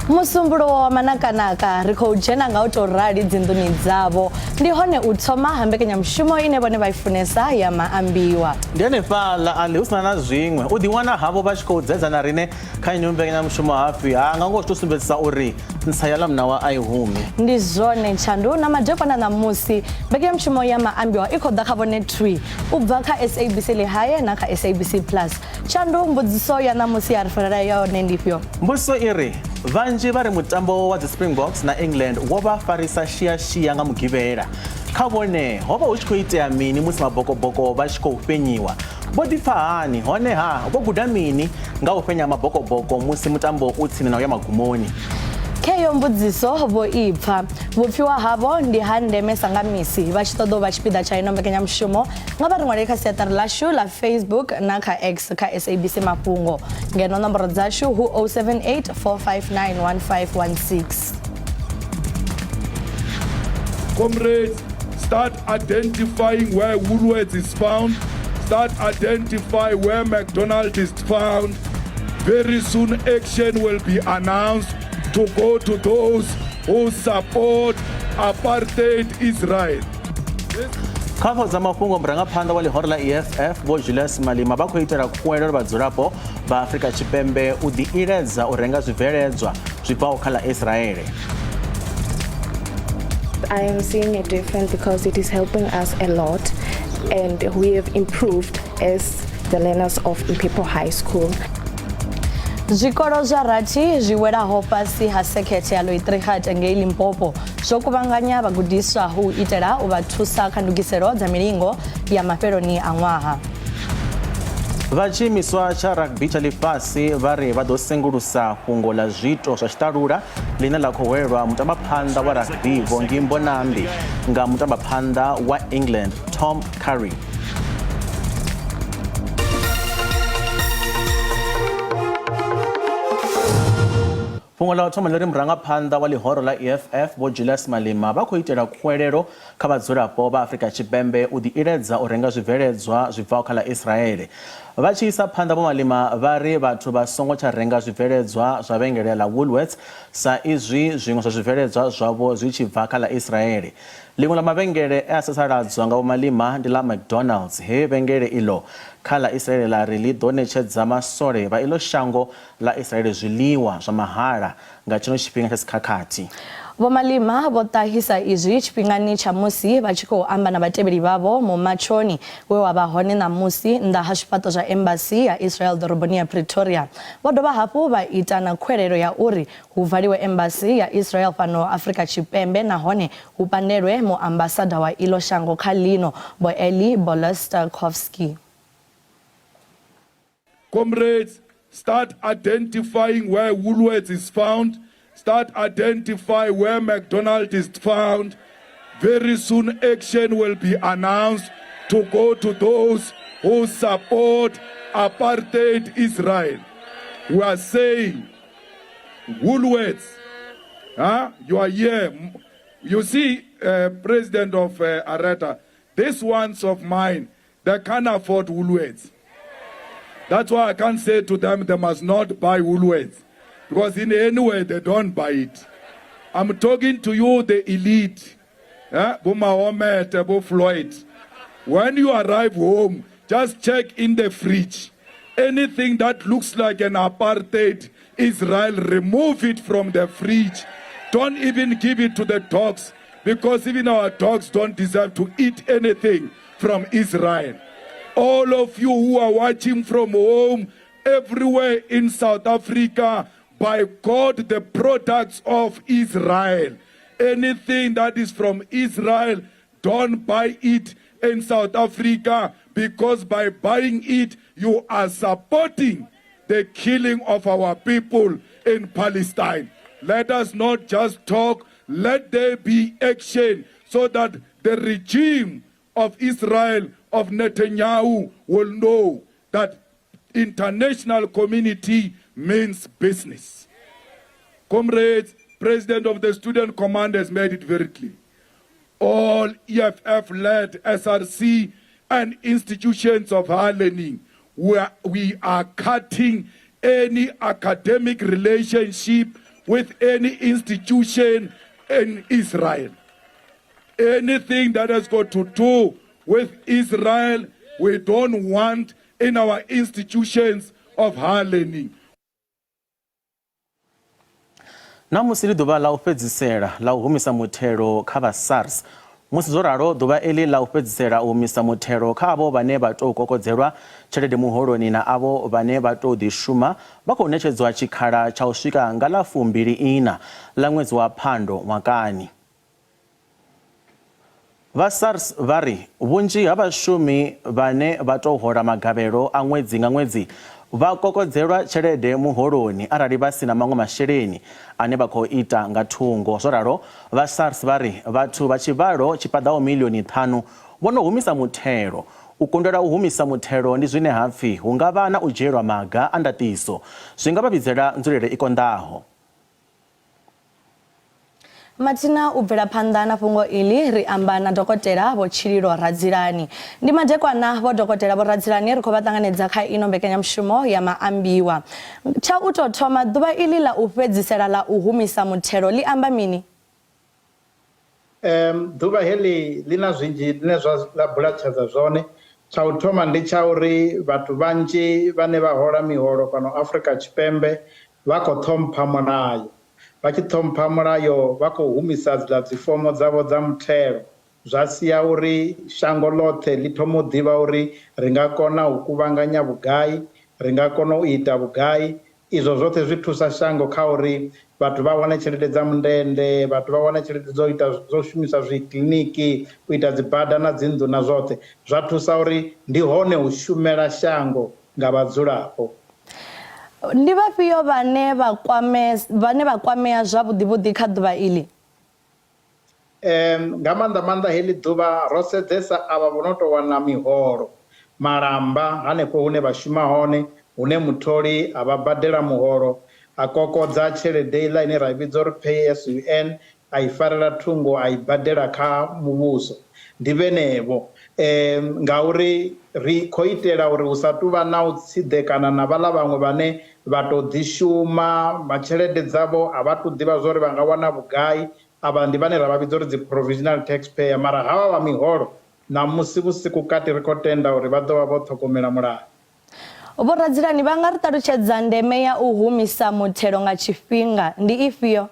Musumbulo wa manakanaka ri khou dzhena nga u tou rali dzinḓuni dzavho ndi hone u thoma ha mbekanyamushumo ine vhone vha i funesa ya Maambiwa. Ndi hanefhaḽa ali hu sina na zwiṅwe u ḓiwana havho vha tshi khou dzedza na riṋe kha ino mbekanyamushumo hafhi nga ngoho zwi tou sumbedzisa uri nsa ya ḽa munawa a i humi. Ndi zwone Tshandu na madekwana ṋamusi mbekanyamushumo ya Maambiwa i khou ḓa kha vhone twi u bva kha SABC Lihaye na kha SABC Plus. Tshandu mbudziso ya ṋamusi ya ri fanela yone ndi ifhio? Mbudziso iri vanzhi vha ri mutambo wa dzi Springboks na England wo vha farisa shia nga mugivhela kha vhone ho vha hu tshi khou itea mini musi mabokoboko vha tshi khou fenyiwa vho ḓipfa hani honeha vho guda mini nga u fenya mabokoboko musi mutambo u tsini na u ya magumoni? Kheyo mbudziso vho ipfa vhupfiwa havho ndi ha ndemesa nga misi vha tshi ṱoḓa u vha tshipiḓa tsha ino mbekanyamushumo nga vha ri ṅwaleli kha siaṱari ḽashu ḽa Facebook na kha X kha SABC Mafhungo ngeno nomboro dzashu hu 078 459 1516. Comrades, start identifying where Woolworths is found. Start identify where McDonald's is found. Very soon action will be announced to go to those who support apartheid Israel. Kha dza mafhungo murangaphanḓa wa ḽihoro ḽa EFF vho Julius Malema vha khou itela khuwelelo vhadzulapo vha Afrika Tshipembe u ḓiiledza u renga zwibveledzwa zwi bvaho kha ḽa Israel. I am seeing a difference because it is helping us a lot and we have improved as the learners of Mpepo High School. Zwikolo zwa rathi zwi welaho fhasi ha sekhethe ya Loitrigat ngei Limpopo zwo kuvhanganya vhagudiswa hu itela u vha thusa kha ndugiselo dza milingo ya mafheloni a ṅwaha. Vha tshiimiswa tsha rugby tsha ḽifhasi vha ri vha ḓo sengulusa fhungo ḽa zwiito zwa tshiṱalula ḽine ḽa khou welwa mutambaphanḓa wa rugby Vho Ngimbo Nambi nga mutambaphanḓa wa England Tom Curry. Fhungo ḽa u thoma ḽi ri murangaphanḓa wa ḽihoro ḽa EFF vho Julius Malema vha khou itela khuwelelo kha vhadzulapo vha Afrika Tshipembe u ḓiiledza u renga zwibveledzwa zwi bvaho kha ḽa Israel. Vha tshi isa phanḓa vho Malema vha ri vhathu vha songo tsha renga zwibveledzwa zwa vhengele ḽa Woolworths sa izwi zwiṅwe zwa zwibveledzwa zwavho zwi tshi bva kha ḽa Israel. Ḽiṅwe ḽa mavhengele e a sasaladzwa nga vho Malema ndi ḽa McDonald's he vhengele iḽo kha ḽa Israel ḽa ri ḽi ḓo ṋetshedza masole vha iḽo shango ḽa Israel zwiḽiwa zwa mahala nga tshino tshifhinga tsha sikhakhathi. Vho Malema vho ṱahisa izwi tshifhingani tsha musi vha tshi khou amba na vhatevheli vhavho mumatshoni we wa vha hone ṋamusi nnḓa ha zwifhaṱo zwa embassy ya Israel ḓoroboni ya Pretoria. Vho dovha hafhu vha ita na khwelelo ya uri hu valiwe embassy ya Israel fhano Afrika Tshipembe nahone hu pandelwe muambasada wa iḽo shango kha ḽino Bo Eli Bolestakowski. Comrades, start identifying where Woolworths is found. Start identify where McDonald's is found. Very soon action will be announced to go to those who support apartheid Israel. We are saying, Woolworths, you are here. You see, President of Areta, these ones of mine, they can't afford Woolworths. That's why I can't say to them they must not buy Woolworths. Because in any way, they don't buy it. I'm talking to you, the elite. Floyd. When you arrive home, just check in the fridge. Anything that looks like an apartheid Israel, remove it from the fridge. Don't even give it to the dogs, because even our dogs don't deserve to eat anything from Israel. All of you who are watching from home, everywhere in South Africa, boycott the products of Israel. Anything that is from Israel, don't buy it in South Africa, because by buying it, you are supporting the killing of our people in Palestine. Let us not just talk, let there be action so that the regime of Israel, of Netanyahu, will know that international community means business. Comrades, President of the Student Command has made it very clear. All EFF-led SRC and institutions of higher learning, we are cutting any academic relationship with any institution in Israel. Anything that has got to do with Israel, we don't want in our institutions of higher learning. Namusi ḓuvha ḽa u fhedzisela ḽa u humisa muthelo kha vha SARS. Musi zwo ralo ḓuvha eḽi ḽa u fhedzisela u humisa muthelo kha avho vhane vha tou kokodzelwa tshelede muholoni na avho vhane vha tou ḓi shuma vha khou ṋetshedzwa tshikhala tsha u swika nga ḽa 24 ḽa ṅwedzi wa Phando ṅwakani. Vha SARS vha ri vhunzhi ha vhashumi vhane vha tou hola magavhelo a ṅwedzi nga ṅwedzi vha kokodzelwa tshelede muholoni arali vha sina maṅwe masheleni ane vha khou ita nga thungo. Zwo ralo vha SARS vha ri vhathu vha tshivhalo tshi paḓaho miḽioni 5 vho no humisa muthelo. U kundelwa u humisa muthelo ndi zwine hapfi hu nga vha na u dzhielwa maga a ndatiso zwi nga vha vhidzela nzulele i konḓaho. Matina u bvela phanḓa na fhungo iḽi ri amba na dokotela Vho Tshililo Radzilani. Ndi madekwana Vho dokotela Vho Radzilani ri khou vha ṱanganedza kha ino mbekanyamushumo ya Maambiwa. Tsha u tou thoma ḓuvha iḽi ḽa u fhedzisela ḽa u humisa muthelo ḽi amba mini? Ḓuvha heḽi ḽi na zwinzhi ḽine zwa bulatshedza zwone. Tsha u thoma ndi tsha uri vhathu vhanzhi vhane vha hola miholo fhano Afrika Tshipembe vha khou ṱhompha mulayo. Vha tshi ṱhompha mulayo vha khou humisa dzi fomo dzavho dza muthelo zwa sia uri shango ḽoṱhe ḽi thoma u ḓivha uri ri nga kona u kuvhanganya vhugai, ri nga kona u ita vhugai. Izwo zwoṱhe zwi thusa shango kha uri vhathu vha wane tshelede dza mundende, vhathu vha wane tshelede dzo shumisa zwikiḽiniki, u ita dzibada na dzinnḓu na zwoṱhe. Zwa thusa uri ndi hone u shumela shango nga vhadzulapo. Ndi vhafhio vhane vha kwamea zwavhuḓi kha ḓuvha iḽi? Nga maanḓa heḽi ḓuvha ro sedzesa avha vho no tou wana miholo malamba hanefho hune vha shuma hone, hune mutholi a vha badela muholo a kokodza tshelede iḽa ine ra vhidza uri pay as you earn, a i farela thungo a i badela kha muvhuso. Ndi vhenevho ngauri ri khou itela uri hu sa tuvha na u tsidekana na vhaḽa vhaṅwe vhane vha tou ḓi shuma tshelede dzavho a vha tu ḓivha zwori vha nga wana vhugai. Avha ndi vhane ra vha vhidza uri dzi provisional taxpayer, mara havha vha miholo na musi vhusiku kati ri khou tenda uri vha ḓo vha vho ṱhogomela mulayo. Vho Radzilani vha nga ri ṱalutshedza ndeme ya u humisa muthelo nga tshifhinga ndi ifhio?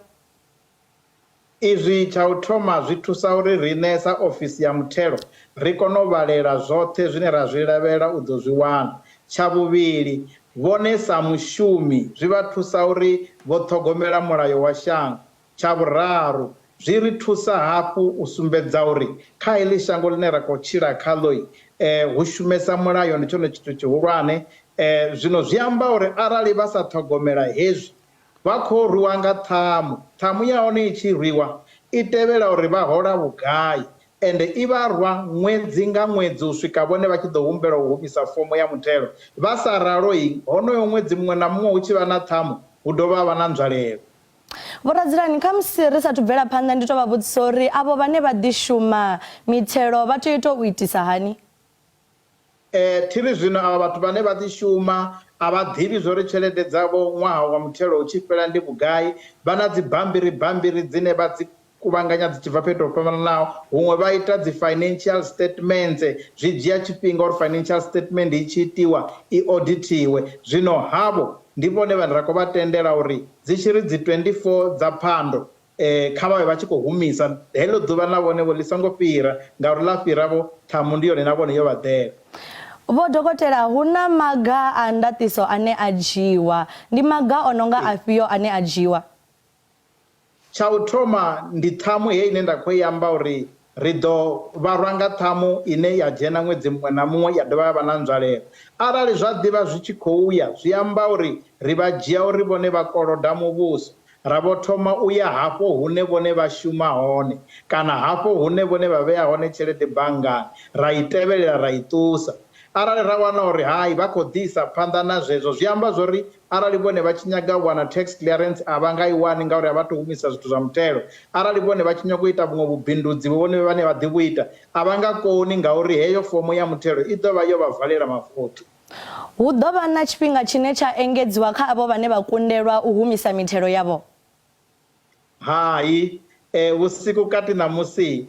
Izwi tsha u thoma zwi thusa uri riṋe sa ofisi ya muthelo ri kone u vhalela zwoṱhe zwine ra zwi lavhelela u ḓo zwi wana. Tsha vhuvhili vhone sa mushumi zwi vha thusa uri vho ṱhogomela mulayo wa shango. Tsha vhuraru zwi ri thusa hafhu u sumbedza uri kha heḽi shango ḽine ra khou tshila khaḽo hu shumesa mulayo ndi tshone tshithu tshihulwane. Zwino zwi amba uri arali vha sa ṱhogomela hezwi vha khou rwiwa nga ṱhamu ya hone i tshi rwiwa i tevhela uri vha hola vhugai ende i vha rwa ṅwedzi nga ṅwedzi u swika vhone vha tshi ḓo humbela u humisa fomo ya muthelo. Vha sa ralo honoyo ṅwedzi muṅwe na muṅwe hu tshi vha na ṱhamu hu dovha vha na nzwalelo. Vho Radzilani kha musi ri sathu bvela phanḓa ndi tou vha vhudzisa uri avho vhane vha ḓi shuma mithelo vha tea u itisa hani? Thiri zwino ava vhathu vhane vha ḓi shuma a vha ḓivhi zwori tshelede dzavho ṅwaha wa muthelo u tshi fhela ndi vhugai. Vha na dzi bambiri dzine vha dzi kuvhanganya dzi tshi bva fhethu ho fhambananaho. Huṅwe vha ita dzi financial statements, zwi dzhia tshifhinga uri financial statement i tshi itiwa i auditiwe. Zwino havho ndi vhone vhane ra khou vha tendela uri dzi tshi ri dzi 24 dza Phando kha vhavhe vha tshi khou humisa heḽo ḓuvha na vhone vho ḽi songo fhira ngauri ḽa fhiravho ṱhamu ndi yone na vhone yo vha ḓela. Vho dokotela hu na maga a ndatiso ane a dzhiwa, ndi maga o nonga afhio ane a dzhiwa? Tsha u thoma ndi ṱhamu heyi ine nda khou i amba uri ri ḓo vharwa nga ṱhamu ine ya dzhena ṅwedzi muṅwe na muṅwe ya dovha ya vha na nzwalelo. Arali zwa ḓivha zwi tshi khou ya zwi amba uri ri vha dzhia uri vhone vha koloda muvhuso, ra vho thoma u ya hafho hune vhone vha shuma hone kana hafho hune vhone vha vhea hone tshelede banngani, ra i tevhelela ra i ṱusa. Arali ra wana uri hai vha khou ḓisa phanḓa na zwezwo zwi amba zwori arali vhone vha tshi nyaga u wana tax clearance a vha nga i wani ngauri a vha tou humisa zwithu zwa muthelo. Arali vhone vha tshi nyaga u ita vhuṅwe vhubindudzi vhone vhane vha ḓi vhu ita a vha nga koni ngauri heyo fomo ya muthelo i ḓo vha yo vha valela mafothi. Hu ḓo vha na tshifhinga tshine tsha engedziwa kha avho vhane vha kundelwa u humisa mithelo yavho? hai usiku kati na musi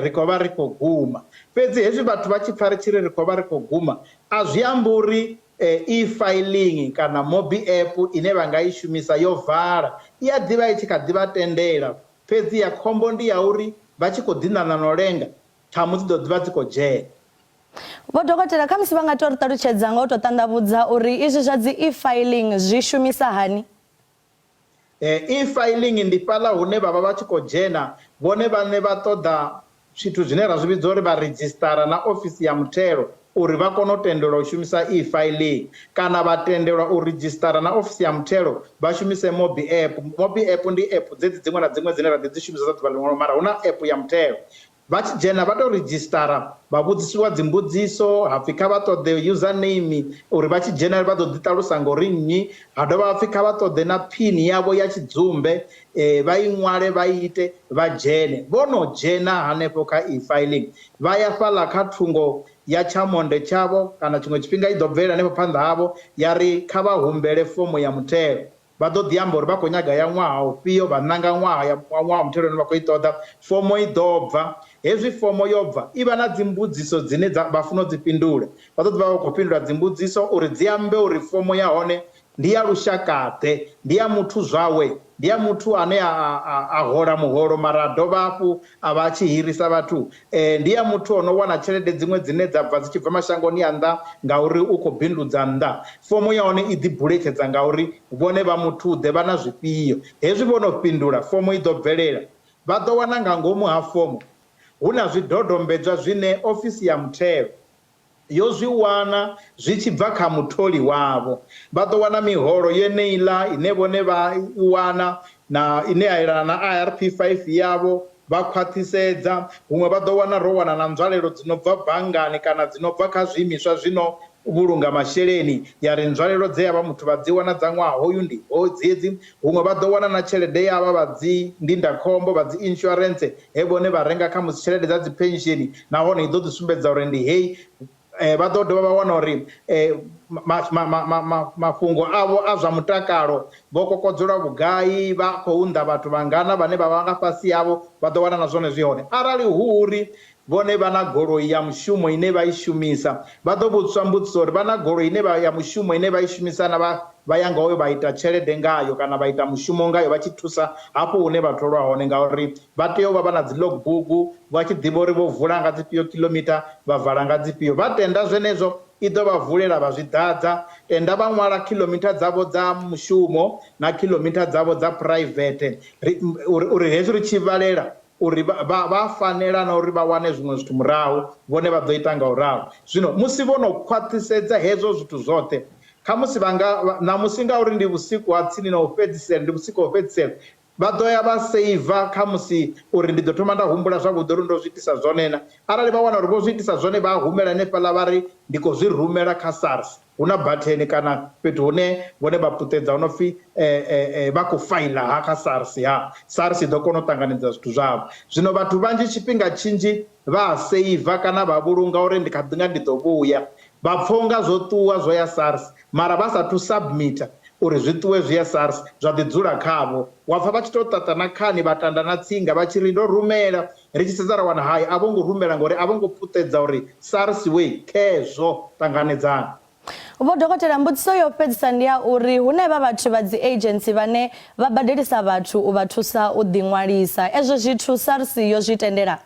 ri khou vha ri khou guma fhedzi hezwi vhathu vha tshi pfa ri tshi ri khou vha ri khou guma a zwi ambi uri e-filing kana mobi app ine vha nga i shumisa yo vala i a ḓivha i tshi kha ḓi vha tendela fhedzi ya khombo ndi ya uri vha tshi khou ḓinana no lenga ṱhamusi ḓo ḓivha dzi khou dzhena. Vho dokotela kha musi vha nga tou ri ṱalutshedza nga u tou ṱanḓavhudza uri izwi zwa dzi e-filing zwi shumisa hani? E-filing ndi fhaḽa hune vha vha vha tshi khou dzhena vhone vhaṋe vha ṱoḓa zwithu zwine ra zwi vhidza uri vha redzhistara na ofisi ya muthelo uri vha kone u tendelwa u shumisa e-filing kana vha tendelwa u redzhistara na ofisi ya muthelo vha shumise mobi app. Mobi app ndi app dzedzi dziṅwe na dziṅwe dzine ra ḓi dzi shumisa ḓuvha ḽiṅwe mara hu na app ya muthelo vha tshi dzhena vha tou redzhistara vha vhudzisiwa dzimbudziso hapfi kha vha ṱoḓe username uri vha tshi dzhena vha ḓo ḓi ṱalusa ngori nnyi ha dovha hapfi kha vha ṱoḓe na phini yavho ya tshidzumbe vha i ṅwale vha i ite vha dzhene vho no dzhena hanefho kha e-filing vha ya fhaḽa kha thungo ya tshamonde tshavho kana tshiṅwe tshifhinga i ḓo bvelela hanefho phanḓa havho ya ri kha vha humbele fomo ya muthelo vha ḓo ḓi amba uri vha khou nyaga ya ṅwaha ufhio vha ṋanga ṅwaha muthelo ine vha khou i ṱoḓa fomo i ḓo bva hezwi fomo yo bva i vha na dzimbudziso dzine vha funa u dzi fhindula vha ḓo ḓi vha vha khou fhindula dzimbudziso uri dzi ambe uri fomo ya hone ndi ya lushakaḓe ndi ya muthu zwawe ndi ya muthu ane a hola muholo mara a dovha hafhu a vha a tshi hirisa vhathu ndi ya muthu o no wana tshelede dziṅwe dzine dza bva dzi tshi bva mashangoni a nnḓa ngauri u khou bindudza nnḓa fomo ya hone i ḓi buletshedza ngauri vhone vha muthu ḓe vha na zwifhio hezwi vho no fhindula fomo i ḓo bvelela vha ḓo wana nga ngomu ha fomo hu na zwidodombedzwa zwine ofisi ya muthelo yo zwi wana zwi tshi bva kha mutholi wavho vha ḓo wana miholo yeneiḽa ine vhone vha i wana na ine ya elana na IRP5 yavho vha khwaṱhisedza huṅwe vha ḓo wana ro wana na nzwalelo dzi no bva banngani kana dzi no bva kha zwiimiswa zwino vhulunga masheleni ya ri nzwalelo dze ya vha muthu vha dzi wana dza ṅwaha hoyu ndi dzedzi huṅwe vha ḓo wana na tshelede yavha vha dzi ndindakhombo vha dzi insurance he vhone vha renga kha musi tshelede dza dzi pensheni nahone i ḓo ḓi sumbedza uri ndi heyi vha ḓo dovha vha wana uri mafhungo avho a zwa mutakalo vho kokodzela vhugai vha khou unḓa vhathu vhangana vhane vha vha nga fhasi yavho vha ḓo wana na zwone zwi hone arali hu uri vhone vha na goloi ya mushumo ine vha i shumisa vha ḓo vhudziswa mbudziso uri vha na goloi ine ya mushumo ine vha i shumisa na vha ya ngayo vha ita tshelede ngayo kana vha ita mushumo ngayo vha tshi thusa hafho hune vha tholwa hone ngauri vha tea u vha na dzi logbook vha tshi ḓivha uri vho vula nga dzifhio kilomita vha vala nga dzifhio vha tenda zwenezwo i ḓo vha vulela vha zwi ḓadza tenda vha ṅwala kilomita dzavho dza mushumo na kilomita dzavho dza private uri hezwi ri tshi vhalela uri vha fanela na uri vha wane zwiṅwe zwithu murahu vhone vha ḓo ita nga uralo zwino musi vho no khwaṱhisedza hezwo zwithu zwoṱhe kha musi na musi ngauri ndi vhusiku ha tsini na u fhedzisela ndi vhusiku ha u fhedzisela vha ḓo ya vha seiva kha musi uri ndi ḓo thoma nda humbula zwavhuḓi uri ndo zwi itisa zwone na arali vha wana uri vho zwi itisa zwone vha humela hanefhaḽa vha ri ndi khou zwi rumela kha SARS hu na batheni kana fhethu hune vhone vha puṱedza hu no pfhi vha khou faila ha kha SARS SARS i ḓo kona u ṱanganedza zwithu zwavho zwino vhathu vhanzhi tshifhinga tshinzhi vha a seiva kana vha vhulunga uri ndi kha ḓi nga ndi ḓo vhuya vha pfha unga zwo ṱuwa zwo ya SARS mara vha sathu submita uri zwi ṱuwe zwi ya SARS zwa ḓi dzula khavho wa pfha vha tshi tou ṱaṱa na khani vha tanda na tsinga vha tshi ri ndo rumela ri tshi sedza ra wana hayi a vho ngo rumela ngori a vho ngo puṱedza uri SARS we khezwo ṱanganedzana. Vho dokotela mbudziso yo fhedzisa ndi ya uri hune vha vhathu vha dzi agency vhane vha badelisa vhathu u vha thusa u ḓiṅwalisa ezwo zwithu SARS yo zwi tendela?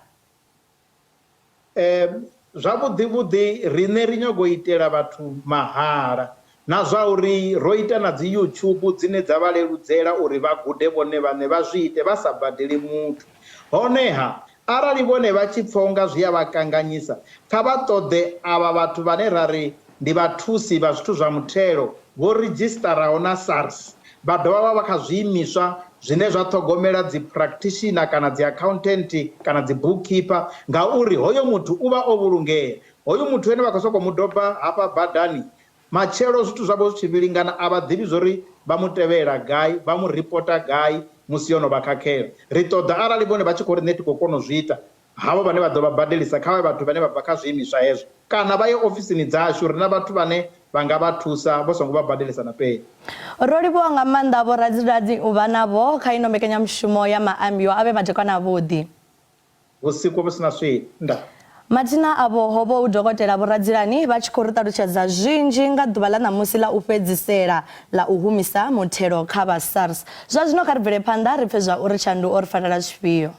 Zwavhuḓi vhuḓi riṋe ri nyago itela vhathu mahala na zwa uri ro ita na dzi YouTube dzine dza vha leludzela uri vha gude vhone vhaṋe vha zwi ite vha sa badeli muthu honeha arali vhone vha tshi pfha unga zwi a vha kanganyisa kha vha ṱoḓe avha vhathu vhane ra ri ndi vhathusi vha zwithu zwa muthelo vho redzhistaraho na SARS vha dovha vha kha zwiimiswa zwine zwa ṱhogomela dzi practitioner kana dzi accountant kana dzi bookkeeper ngauri hoyo muthu u vha o vhulungea hoyo muthu ene vha khou sokou mu doba hafha badani matshelo zwithu zwavho zwi tshi vhilingana a vha ḓivhi zwo ri vha mu tevhela gai vha mu ripota gai musi yo no vha khakhela ri ṱoḓa arali vhone vha tshi khou ri nṋe ti khou kona u zwi ita havho vhane vha ḓo vha badelisa kha vhathu vhane vha bva kha zwiimiswa hezwo kana vha ye ofisini dzashu ri na vhathu vhane vanga vha thusa vho songo vha badelesa na pay. Ro livhuwa nga maanḓa vho radzirazi u vha navho kha ino mbekanyamushumo ya Maambiwa ave madekwana avhuḓi. Vhusiku vhu sina swinda. Mathina avo hovo u dokotela vho radzilani vha tshi khou ri ṱalutshedza zwinzhi nga ḓuvha ḽa ṋamusi ḽa u fhedzisela ḽa u humisa muthelo kha vha SARS. Zwa zwino kha ri bvele phanḓa ri pfhe zwa uri Tshandu o ri fanela zwifhio.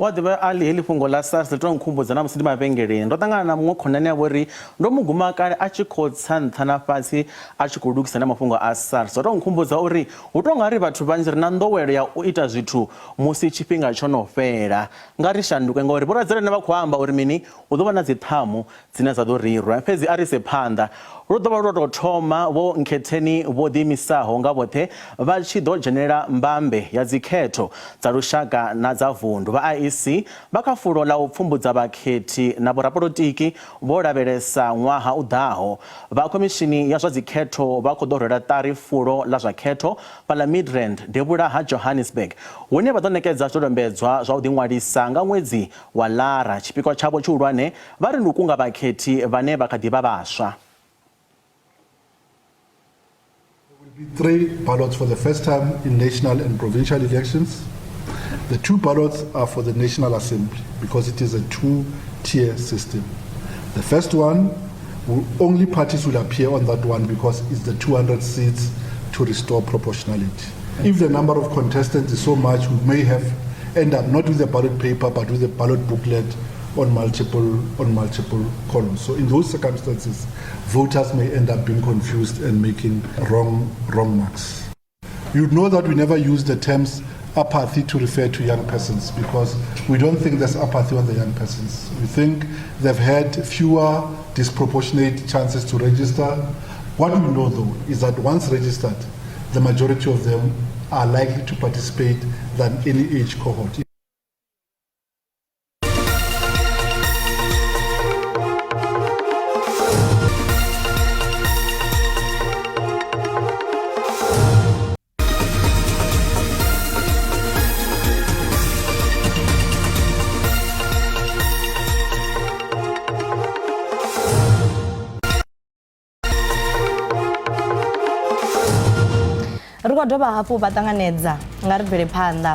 Wa ḓivha ali heḽi fhungo ḽa SARS ḽi tou nkhumbudza na musi ndi mavhengeleni ndo ṱangana na muṅwe khonani yavho uri ndo mu guma kale a tshi khou tsa nṱha na fhasi a tshi khou lugisa na mafhungo a SARS. Zwo tou nkhumbudza uri hu tou nga ri vhathu vhanzhi ri na nḓowelo ya u ita zwithu musi tshifhinga tsho no fhela nga ri shanduke ngauri vhoradzilani vha khou amba uri mini hu ḓo vha na dzi ṱhamu dzine dza ḓo rirwa fhedzi a ri se phanḓa ro ḓo vha ro tou thoma vho Nkhetheni vho ḓiimisaho nga vhoṱhe vha tshi ḓo dzhenela mbambe ya dzikhetho dza lushaka na dza vundu vha IEC vha kha fulo ḽa u pfumbudza vhakhethi na vhorapolotiki vho lavhelesa ṅwaha u ḓaho. Vha khomishini ya zwa dzikhetho vha khou ḓo rwela ṱari fulo ḽa zwa khetho fhaḽa Midrand devhula ha Johannesburg hune vha ḓo ṋekedza zwidodombedzwa zwa u ḓiṅwalisa nga ṅwedzi wa Lara. Tshipikwa tshavho tshihulwane vha ri ndi u kunga vhakhethi vhane vha kha ḓi vha vhaswa. 3 ballots for the first time in national and provincial elections. The 2 ballots are for the National Assembly because it is a 2-tier system. The first one, only parties will appear on that one because it's the 200 seats to restore proportionality. If the number of contestants is so much, we may have end up not with a ballot paper but with a ballot booklet on multiple columns. So in those circumstances, voters may end up being confused and making wrong marks. You know that we never use the terms apathy to refer to young persons because we don't think there's apathy on the young persons. We think they've had fewer disproportionate chances to register. What we know though is that once registered, the majority of them are likely to participate than any age cohort. Ri khou dovha hafhu vha ṱanganedza nga ri bvele phanḓa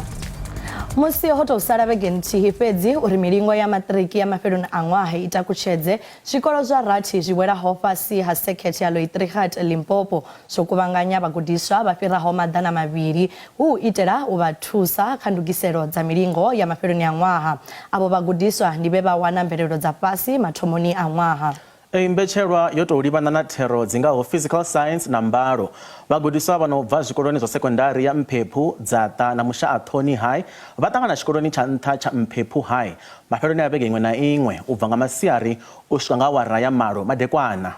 musi ho tou sala vhege nthihi fhedzi uri milingo ya maṱiriki ya mafheloni a ṅwaha i takutshedze zwikolo zwa rathi zwi welaho fhasi ha sekhethe ya Loitrigat Limpopo zwo kuvhanganya vhagudiswa vha fhiraho maḓana mavhili hu itela u vha thusa kha ndugiselo dza milingo ya mafheloni a ṅwaha. Avho vhagudiswa ndi vhe vha wana mvelelo dza fhasi mathomoni a ṅwaha. Mbetshelwa yo tou livhana na thero dzi ngaho physical science na mbalo vhagudiswa vha no bva zwikoloni zwa sekondari ya Mphephu Dzata na Mushaatoni High vha ṱangana tshikoloni tsha nṱha tsha Mphephu High mafheloni a vhege iṅwe na iṅwe u bva nga masiari u swika nga awara ya malo madekwana.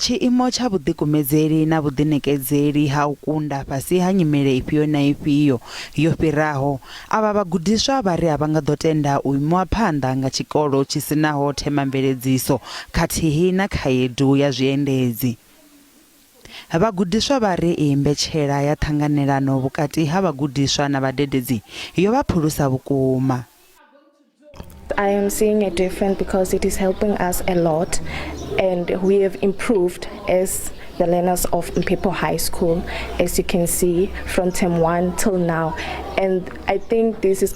Tshiimo tsha vhuḓikumedzeli na vhuḓiṋekedzeli ha u kunda fhasi ha nyimele ifhio na ifhio yo fhiraho avha vhagudiswa vha ri a vha nga ḓo tenda u imiwa phanḓa nga tshikolo tshi sinaho themamveledziso khathihi na khaedu ya zwiendedzi. Vhagudiswa vha ri iyi mbetshela ya ṱhanganelano vhukati ha vhagudiswa na vhadededzi yo vha phulusa vhukuma. I am seeing a difference because it is helping us a lot and we have improved as the learners of Mphephu High School, as you can see from term 1 till now. And I think these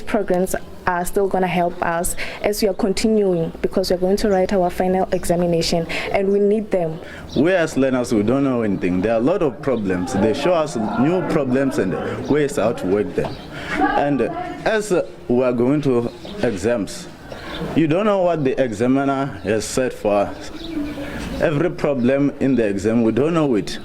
programs are still gonna help us as we are continuing because we're going to write our final examination and we need them. We as learners, we don't know anything. There are a lot of problems. They show us new problems and ways how to work them. And as we are going to exams, you don't know what the examiner has said for us. Every problem in the exam, we don't know it.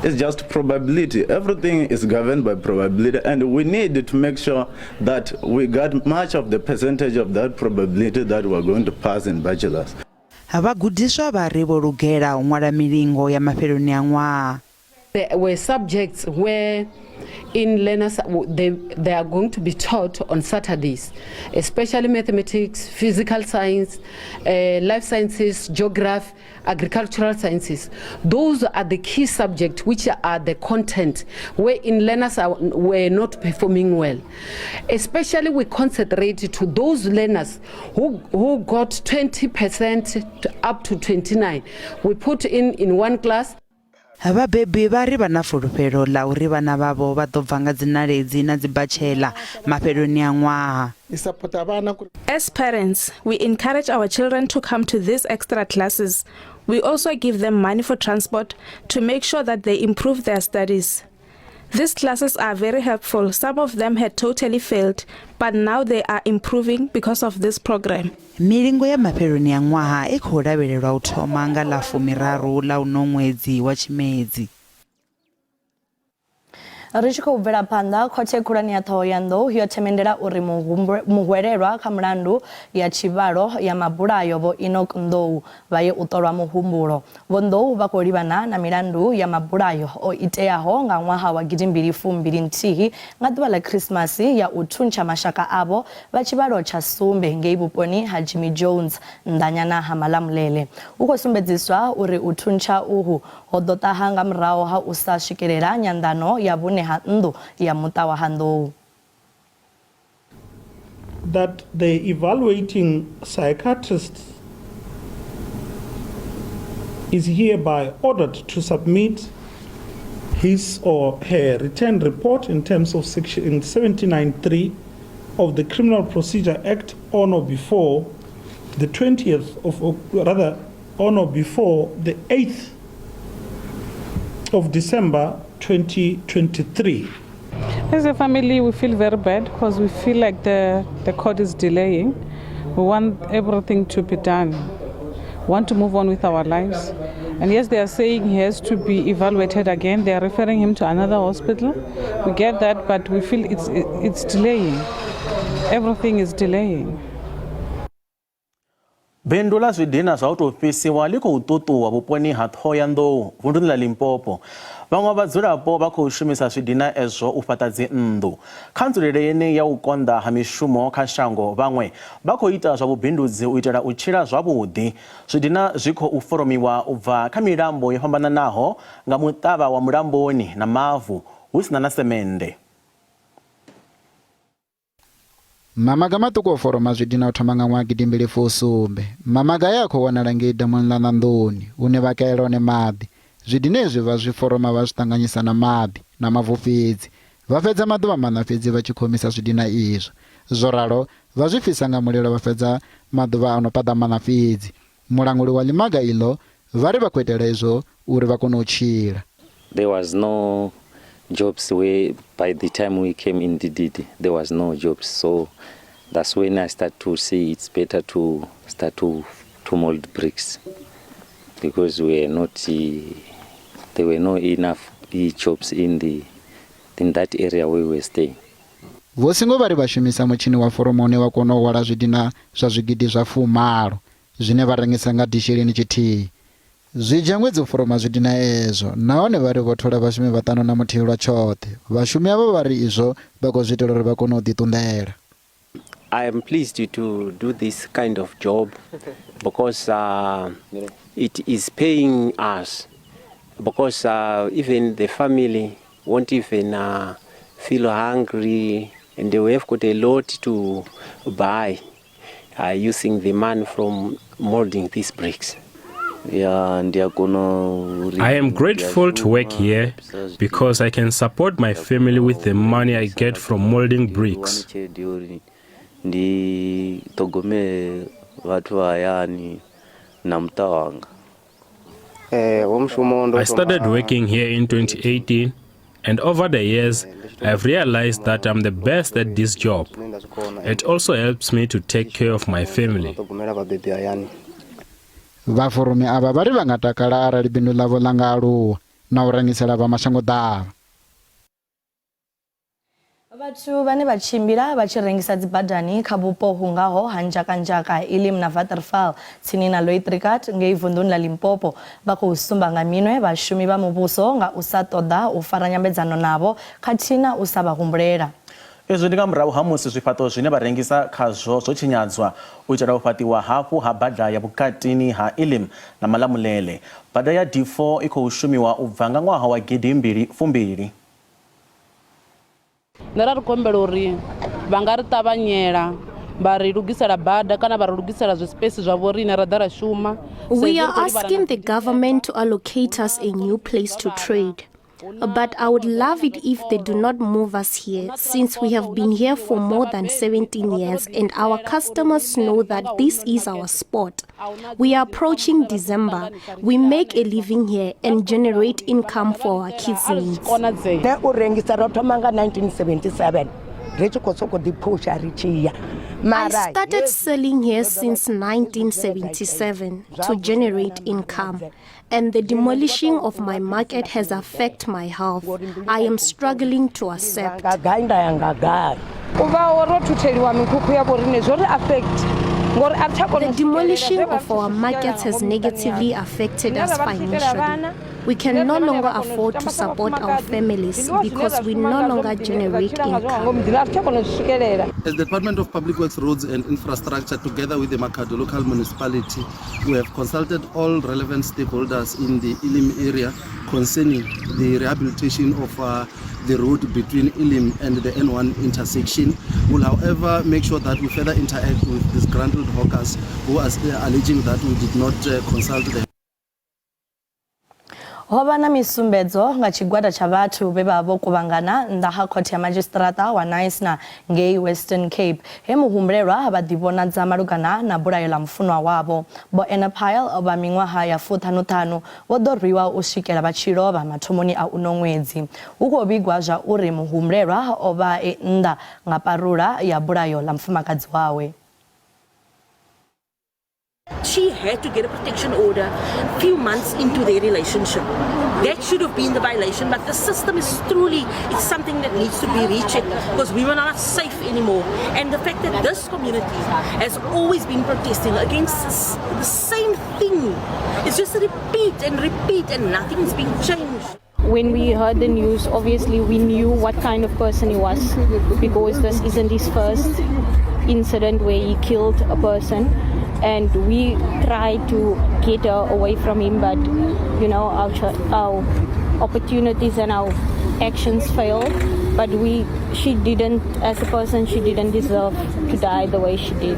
It's just probability. Everything is governed by probability, and we need to make sure that we got much of the percentage of that probability that we're going to pass in bachelors. Vhagudiswa vha ri vho lugela u ṅwala milingo ya mafheloni a ṅwaha. There were subjects where in learners they are going to be taught on Saturdays, especially mathematics, physical science, life sciences, geography, agricultural sciences. Those are the key subjects which are the content where in learners were not performing well. Especially we concentrate to those learners who got 20% up to 29. We put in one class. Vhabebi vha ri vha na fulufhelo la uri vhana vhavho vha ḓo bva nga dzinaledi na dzibachela mafheloni a ṅwaha. As parents, we encourage our children to come to these extra classes. We also give them money for transport to make sure that they improve their studies. These classes are very helpful. Some of them had totally failed, but now they are improving because of this program. Milingo ya mafheloni a ṅwaha I khou lavhelelwa u thoma nga ḽa 13 ḽa uno ṅwedzi wa Tshimedzi. Ri tshi khou bvela phanḓa, khothe khulwane ya Thohoyandou yo themendela uri muhwelelwa kha mulandu ya tshivhalo ya mabulayo Vho Enoch Ndou vha ye u ṱolwa muhumbulo. Vho Ndou vha khou livhana na milandu ya mabulayo o iteaho nga ṅwaha wa 2021 nga ḓuvha ḽa Krismasi ya u thuntsha mashaka avho vha tshivhalo tsha Sumbe ngei vhuponi ha Jimmy Jones ndanyana ha Malamulele. U khou sumbedziswa uri u thuntsha uhu ho ḓo ṱaha nga murahu ha u sa swikelela nyanḓano ya vhune ha nnḓu ya muṱa wa Ndou. That the evaluating psychiatrist is hereby ordered to submit his or her written report in terms of section 79(3) of the Criminal Procedure Act on or before the 20th of, rather, on or before the 8th of December 2023. As a family, we feel very bad because we feel like the court is delaying. We want everything to be done. We want to move on with our lives. And yes, they are saying he has to be evaluated again. They are referring him to another hospital. We get that, but we feel it's delaying. Everything is delaying. Bindu la swidina zwa u tou fhisiwa ḽi khou ṱuṱuwa vhuponi ha Thohoyandou vunḓuni ḽa Limpopo. Vhaṅwe vhadzulapo vha khou shumisa swidina ezwo u fhaṱa dzinnḓu. Kha nzulele yeneyi ya u konḓa ha mishumo kha shango, vhaṅwe vha khou ita zwa vhubindudzi u itela u tshila zwavhuḓi. Swidina zwi khou foromiwa u bva kha milambo yo fhambananaho nga muṱavha wa mulamboni na mavu hu sina na semende. Mamaga maṱuku o foroma zwidina u thoma nga ṅwaha 2007. Mamaga ya khou wanala ngei damuni ḽa Nandoni hune vha kaela hone maḓi. Zwidina ezwi vha zwi foroma vha zwi ṱanganyisa na maḓi na mavu fhedzi. Vha fhedza maḓuvha maṋa fhedzi vha tshi khomisa zwidina izwo. Zwo ralo vha zwi fhisa nga mulilo vha fhedza maḓuvha ano paḓa maṋa fhedzi. Mulanguli wa ḽimaga iḽo vha ri vha khou itela izwo uri vha kone u tshila. There was no jobs where by the time we came in DDD there was no jobs, so that's when I start to see it's better to start to mold bricks because we were not there were no enough jobs in that area where we were staying. Vho Singo vha ri vha shumisa mutshini wa foromo une wa kona u hwala zwidina zwa zwigidi zwa 10 zwine vha rengisa nga disheleni tshithihi. Zwi dzhia ṅwedzi u foroma zwidina ezwo nahone vha ri vho thola vhashumi vhaṱanu na muthihi lwa tshoṱhe. Vhashumi avho vha ri izwo vha khou zwi itela uri vha kone u ḓiṱunḓela. I am pleased to do this kind of job because it is paying us, because even the family won't even feel hungry, and we have got a lot to buy using the money from molding these bricks. I am grateful to work here because I can support my family with the money I get from molding bricks. I started working here in 2018, and over the years I've realized that I'm the best at this job. It also helps me to take care of my family. Vhaforumi ava vha ri vha nga takala arali bindu ḽavho ḽa nga aluwa na u rengisela vha mashango ḓavha. Vhathu vhane vha tshimbila vha tshi rengisa dzi badani kha vhupo hungaho ha Njakanjaka, Elim na Waterval tsini na Loitrikat ngei vunḓuni ḽa Limpopo vha khou sumba nga minwe vhashumi vha muvhuso nga u sa ṱoḓa u fara nyambedzano navho khathihi na u sa vha humbulela. Ezwi ndi nga murahu ha musi zwifhaṱo zwine vha rengisa khazwo zwo tshinyadzwa u itela u fhaṱiwa hafhu ha bada ya vhukatini ha Elim na Malamulele. Bada ya D4 i khou shumiwa u bva nga ṅwaha wa 2022. Nṋe ra ri kombela uri vha nga ri ṱavhanyela vha ri lugisela bada kana vha ri lugisela zwi space zwa vho riṋe ra ḓa ra shuma. We are asking the government to allocate us a new place to trade. But I would love it if they do not move us here, since we have been here for more than 17 years and our customers know that this is our spot. We are approaching December. We make a living here and generate income for our kids' needs. 1977. I started selling here since 1977 to generate income, and the demolishing of my market has affected my health. I am struggling to accept. The demolishing of our markets has negatively affected us financially. We can no longer afford to support our families because we no longer generate income. As the Department of Public Works, Roads and Infrastructure, together with the Makado local municipality, we have consulted all relevant stakeholders in the Elim area concerning the rehabilitation of the road between Elim and the N1 intersection. We'll, however, make sure that we further interact with disgruntled hawkers who are alleging that we did not consult them. Hova na misumbedzo nga chigwada cha vhathu vhe vha vho kuvhangana nnḓa ha khothe ya magistrata wa Naisna ngei Western Cape he muhumbulelwa vha ḓivhonadza malugana na bulayo ḽa mufunwa wavho. Bo Enapile vha miṅwaha ya 55 vho ḓo rwiwa u swikela vha tshi lovha mathomoni a uno ṅwedzi. Hu khou vhigwa zwa uri muhumbulelwa o vha e nnḓa nga parula ya bulayo ḽa mufumakadzi wawe. She had to get a protection order a few months into their relationship. That should have been the violation, but the system is truly, it's something that needs to be rechecked because women are not safe anymore. And the fact that this community has always been protesting against the same thing, it's just repeat and nothing's been changed. When we heard the news, obviously we knew what kind of person he was because this isn't his first incident where he killed a person. And we tried to get her away from him, but you know, our opportunities and our actions failed. But she didn't, as a person, she didn't deserve to die the way she did.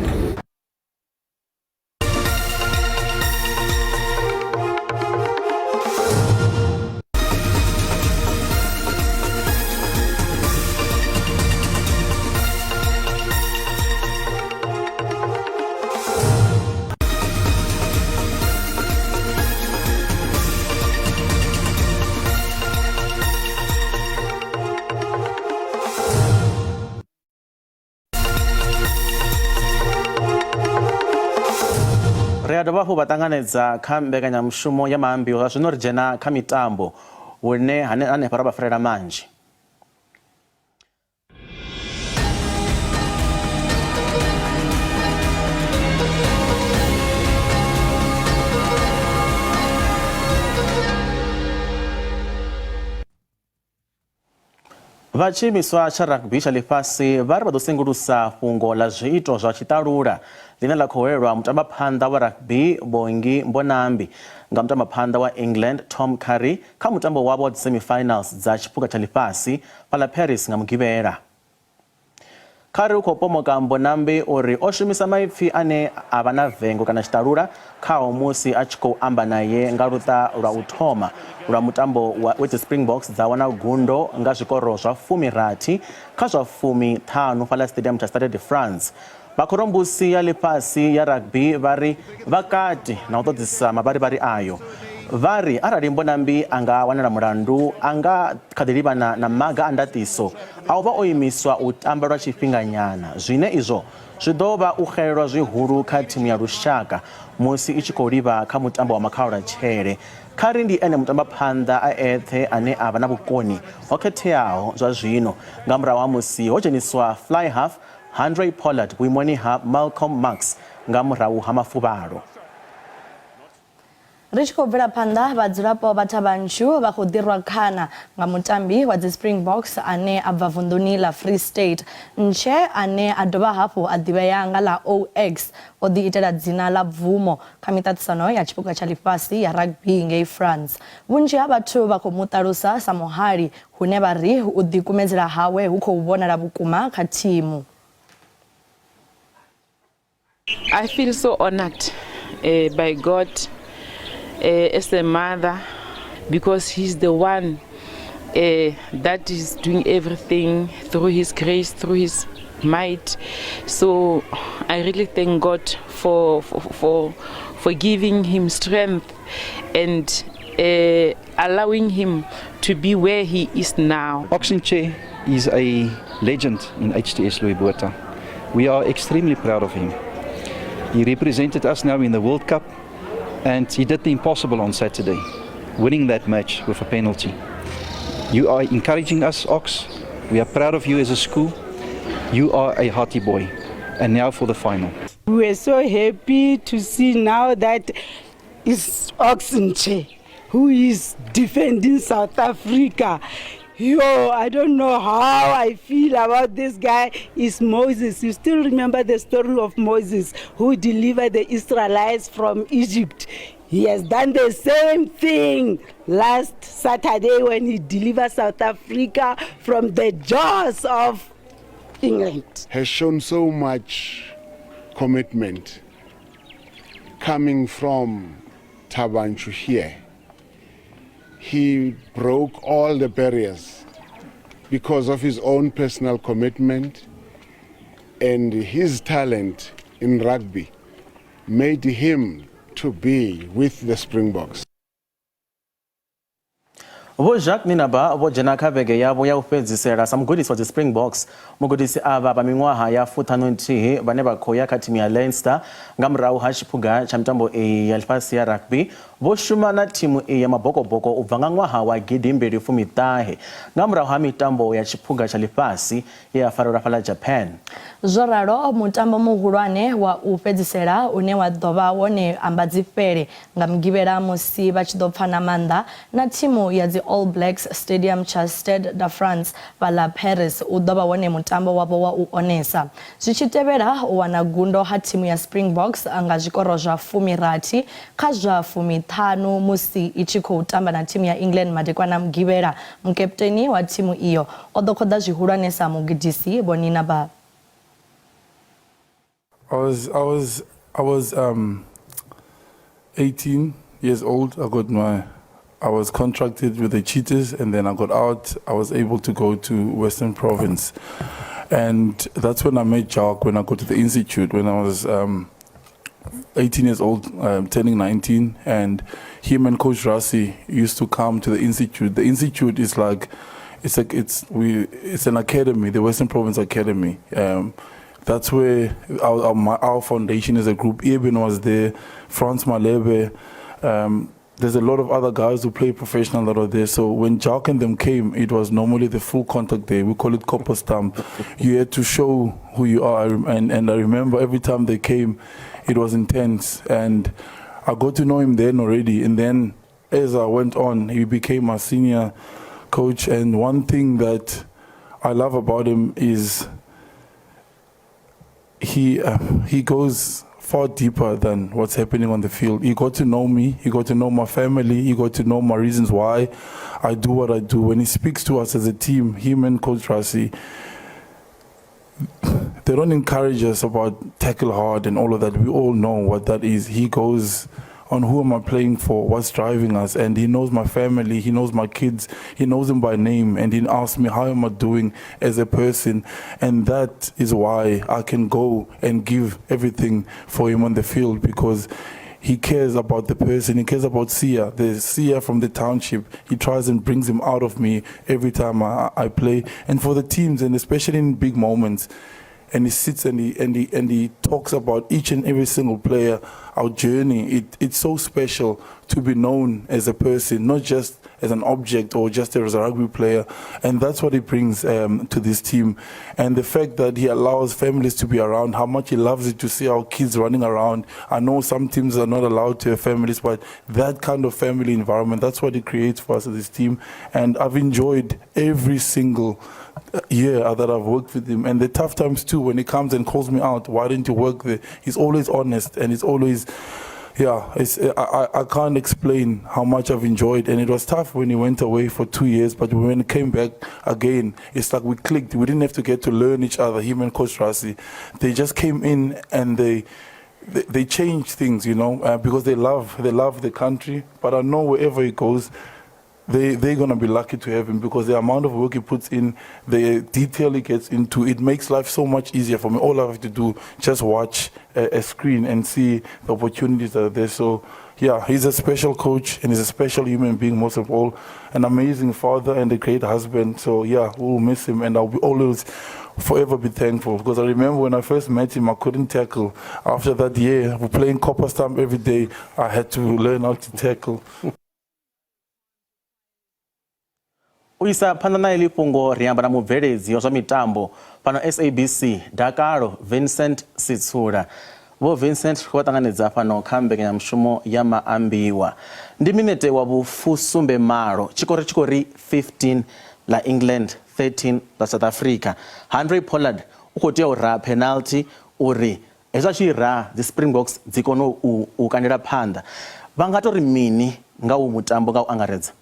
Rea dovha hafhu vha ṱanganedza kha mbekanyamushumo ya Maambiwa zwino ri dzhena kha mitambo hune hanefha ra vha farela manzhi. Vatshiimiswa tsha rugby tsha ḽifhasi vha ri vha ḓo sengulusa fhungo ḽa zwiito zwa tshiṱalula ḽine ḽa khou welwa mutambaphanḓa wa rugby Bongi Mbonambi nga mutambaphanḓa wa England Tom Curry kha mutambo wavho wa dzi semi-finals dza tshiphuga tsha ḽifhasi fhaḽa Paris nga Mugivhela. Curry u khou pomoka Mbonambi uri o shumisa maipfi ane a vha na vengo kana tshiṱalula khaho musi a tshi khou amba naye nga luṱa lwa u thoma lwa mutambo wa dzi Springboks dza wana gundo nga zwikoro zwa 16 kha zwa 15 fhaḽa stadium tsha Stade de France. Vhakhorombusi ya ḽifhasi ya rugby vha ri vha kati na u ṱoḓisa mavharivhari ayo. Vha ri arali Mbonambi anga wanela mulandu anga kha ḓi livhana na maga a ndaṱiso a u vha o imiswa u tamba lwa tshifhinganyana zwine izwo zwi ḓo vha u xelelwa zwihulu kha thimu ya lushaka musi i tshi khou livha kha mutambo wa makhaula tshele kha ri ndi ene mutambaphanḓa a eṱhe ane a vha na vhukoni ho khetheaho zwa zwino nga murahu ha musi ho dzheniswa fly half Andre Pollard vhuimoni ha Malcolm Marx nga murahu ha mafuvhalo. Ri tshi khou bvela phanḓa vhadzulapo vha Thabanchu vha khou ḓirwa khana nga mutambi wa dzi Springboks ane a bva vunḓuni ḽa Free State Ntshe ane a dovha hafhu a ḓivhea nga ḽa OX o ḓi itela dzina ḽa bvumo kha miṱaṱisano ya tshiphuga tsha ḽifhasi ya rugby ngei France. Vhunzhi ha vhathu vha khou muṱalusa sa muhali hune vha ri u ḓikumedzela hawe hu khou vhonala vhukuma kha thimu. I feel so honored by God as a mother, because he's the one that is doing everything through his grace, through his might. So I really thank God for giving him strength and allowing him to be where he is now. Oxenche is a legend in HTS Louis Botha. We are extremely proud of him. He represented us now in the World Cup, and he did the impossible on Saturday, winning that match with a penalty. You are encouraging us, Ox. We are proud of you as a school. You are a hearty boy. And now for the final. We are so happy to see now that it's Oxenche who is defending South Africa. Yo, I don't know how I feel about this guy. Is Moses. You still remember the story of Moses who delivered the Israelites from Egypt. He has done the same thing last Saturday when he delivered South Africa from the jaws of England. Has shown so much commitment coming from Thabanchu here. He broke all the barriers because of his own personal commitment, and his talent in rugby made him to be with the Springboks. Vho Jacques Ninaba vho dzhena kha vhege yavho ya u fhedzisela sa mugudisi wa dzi Springboks. Mugudisi ava vha miṅwaha ya 51 vhane vha khou ya kha thimu ya Leinster nga murahu ha tshiphuga tsha mitambo ya ḽifhasi ya rugby. Vho shuma na thimu ya mabokoboko u bva nga ṅwaha wa 2019 nga murahu ha mitambo ya tshiphuga tsha ḽifhasi ya farelwa fhaḽa Japan. Zwo ralo mutambo muhulwane wa u fhedzisela une wa ḓovha wone ambadzifhele nga mugivhela musi vha tshi ḓo pfa na maanḓa na thimu ya dzi All Blacks Stadium cha Stade de France fhaḽa Paris u ḓovha wone mutambo wavho wa u onesa. Zwi tshi tevhela u wana gundo ha thimu ya Springboks nga zwikoro zwa 16 kha zwa 15 musi i tshi khou tamba na thimu ya England madekwana mugivhela. Mukapteni wa thimu iyo o ḓo khoḓa zwihulwane sa mugudisi Vho Ninaba. I was 18 years old. I was contracted with the Cheetahs, and then I got out. I was able to go to Western Province, and that's when I met Jacques. When I go to the institute, when I was 18 years old, turning 19, and him and Coach Rassi used to come to the institute. The institute is it's an academy, the Western Province Academy. That's where our foundation as a group, Eben was there, Franz Malebe, there's a lot of other guys who play professional that are there. So when Jacques and them came, it was normally the full contact day. We call it copper stamp. You had to show who you are. And I remember every time they came, it was intense. And I got to know him then already. And then as I went on, he became my senior coach. And one thing that I love about him is he goes far deeper than what's happening on the field. He got to know me, he got to know my family, he got to know my reasons why I do what I do. When he speaks to us as a team, him and Coach Rassi, they don't encourage us about tackle hard and all of that. We all know what that is. He goes on who am I playing for, what's driving us, and he knows my family, he knows my kids, he knows them by name, and he asks me how am I doing as a person, and that is why I can go and give everything for him on the field, because he cares about the person, he cares about Sia, the Sia from the township. He tries and brings him out of me every time I play, and for the teams, and especially in big moments, and he sits and he talks about each and every single player, our journey. It's so special to be known as a person, not just as an object or just as a rugby player, and that's what he brings to this team. And the fact that he allows families to be around, how much he loves it to see our kids running around. I know some teams are not allowed to have families, but that kind of family environment, that's what he creates for us as this team. And I've enjoyed every single year that I've worked with him, and the tough times too, when he comes and calls me out, why didn't you work there? He's always honest, and he's always, I can't explain how much I've enjoyed. And it was tough when he went away for 2 years, but when he came back again, it's like we clicked. We didn't have to get to learn each other, him and Coach Rassi. They just came in and they changed things, because they love the country. But I know wherever he goes, they're going to be lucky to have him, because the amount of work he puts in, the detail he gets into, it makes life so much easier for me. All I have to do, just watch a screen and see the opportunities that are there. So, yeah, he's a special coach, and he's a special human being, most of all, an amazing father and a great husband. So, yeah, we'll miss him, and I'll be always forever be thankful, because I remember when I first met him, I couldn't tackle. After that year, we're playing copper stamp every day, I had to learn how to tackle. Uisa phanḓa na iḽi fhungo ri amba na mubveledzi wa zwa mitambo pano SABC Dakalo Vincent Sitsula. Vho Vincent khou ṱanganedza fhano kha mbekanyamushumo ya Maambiwa. Ndi minete wa vhufusumbe malo, tshikoro tshikori 15 la England, 13 la South Africa. Henry Pollard u khou tea u raha penalty uri hezwi tshi raha dzi Springboks dzi kone u kandela phanḓa. Vha nga tori mini nga u mutambo nga u angaredza?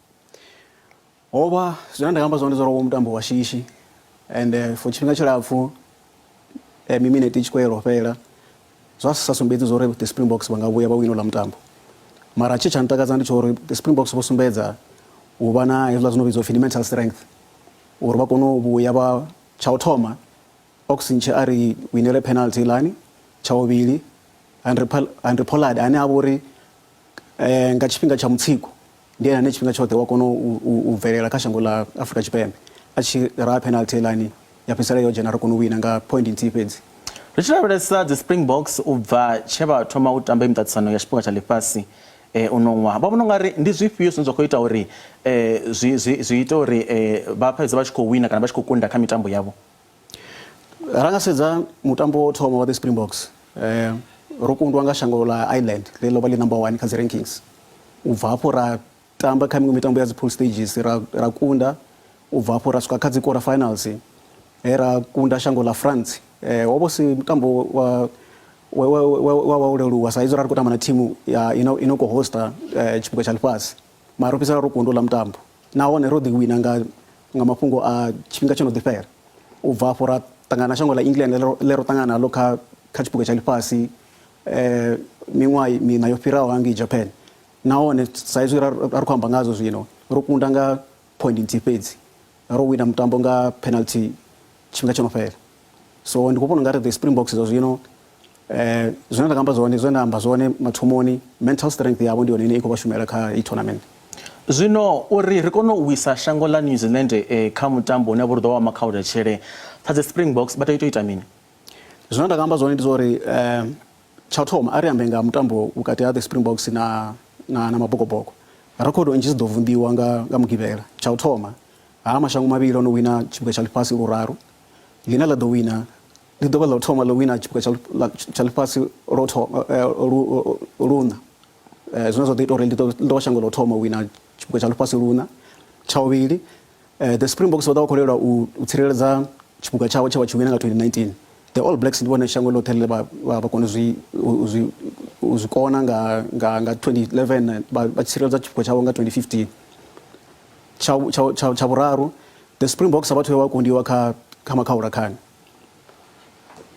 Oba zwine ndakamba zwone zwo ro mutambo wa shishi, and for tshifhinga tshilapfu minute i tshi khou yelo fhela zwa sa sumbedzi zwo ri the Springboks vha nga vhuya vha wina la mutambo. Mara tshi tsha ntakadza ndi tsho ri the Springboks vho sumbedza u vha na hezwiḽa zwino vhidzwa mental strength uri vha kone u vhuya vha tsha u thoma Oxenche a ri winele penalty lani, tsha vhuvhili Henry Pollard ane a vha uri nga tshifhinga tsha mutsiko ndi ane tshifhinga tshoṱhe wa kona u bvelela kha shango ḽa Afrika Tshipembe a tshi raha penalty lani ya fhedzisela yo dzhena ri kona u wina nga point nthihi fhedzi. Ri tshi lavhelesa dzi Springboks u bva tshe vha thoma u tamba miṱaṱisano ya tshifhinga tsha ḽifhasi uno ṅwaha, vha vhona ungari ndi zwifhio zwine zwa khou ita uri zwi ite uri vha fhedze vha tshi khou wina kana vha tshi khou kunda kha mitambo yavho? Ra nga sedza mutambo wo thoma wa the Springboks ro kundwa nga shango ḽa Ireland ḽe ḽo vha ḽi number 1 kha dzi rankings. U bva hafho ra tamba kha miṅwe mitambo ya dzi pool stages ra kunda, u bva hafho ra swika kha dzi quarter finals ra kunda shango ḽa France. Wo vha si mutambo wa u leluwa sa izwi ra ri khou tamba na thimu ino khou hosta tshiphuga tsha ḽifhasi, mara ro fhedzisela ro kundwa ḽa mutambo nahone ro ḓi wina nga mafhungo a tshifhinga tsho no ḓifhela. U bva hafho ra ṱangana na shango ḽa England ḽe ro ṱangana naḽo kha tshiphuga tsha ḽifhasi miṅwaha mina yo fhiraho hangei Japan, nahone sa izwi ra ri khou amba ngazwo zwino ro kunda nga point nthihi fhedzi, ro wina mutambo nga penalty tshifhinga tsho no fhela. So ndi khou vhona ungari the Springboks zwa zwino zwine nda amba zwone zwine nda amba zwone mathomoni mental strength yavho ndi yone ine i khou vha shumela kha i tournament. Zwino uri ri kone u wisa shango ḽa New Zealand kha mutambo une vho ri ḓo wa makhauletshele kha dzi Springboks vha tea u ita mini? Zwine nda amba zwone ndi zwa uri tsha u thoma a ri ambe nga mutambo vhukati ha the Springboks na mabokoboko. Rekhodo nnzhi dzi ḓo vunḓiwa nga mugivhela. Tsha u thoma ha mashango mavhili o no wina tshiphuga tsha ḽifhasi luraru, ḽine ḽa ḓo wina ḽi ḓo vha ḽa u thoma ḽo wina tshiphuga tsha ḽifhasi luṋa, zwine zwa ḓo ita uri ḽi ḓo vha shango ḽa u thoma u wina tshiphuga tsha ḽifhasi luṋa. Tsha vhuvhili the Springboks vha ḓo vha khou lwelwa u tsireledza tshiphuga tshavho tshe vha tshi wina nga 2019. The All Blacks ndi vhone shango ḽoṱhe ḽe vha kona u zwi kona nga 2011 vha tsireledza tshiphuga tshavho nga 2015. Tsha vhuraru the Springboks a vha thu vha kundiwa kha makhaulekhane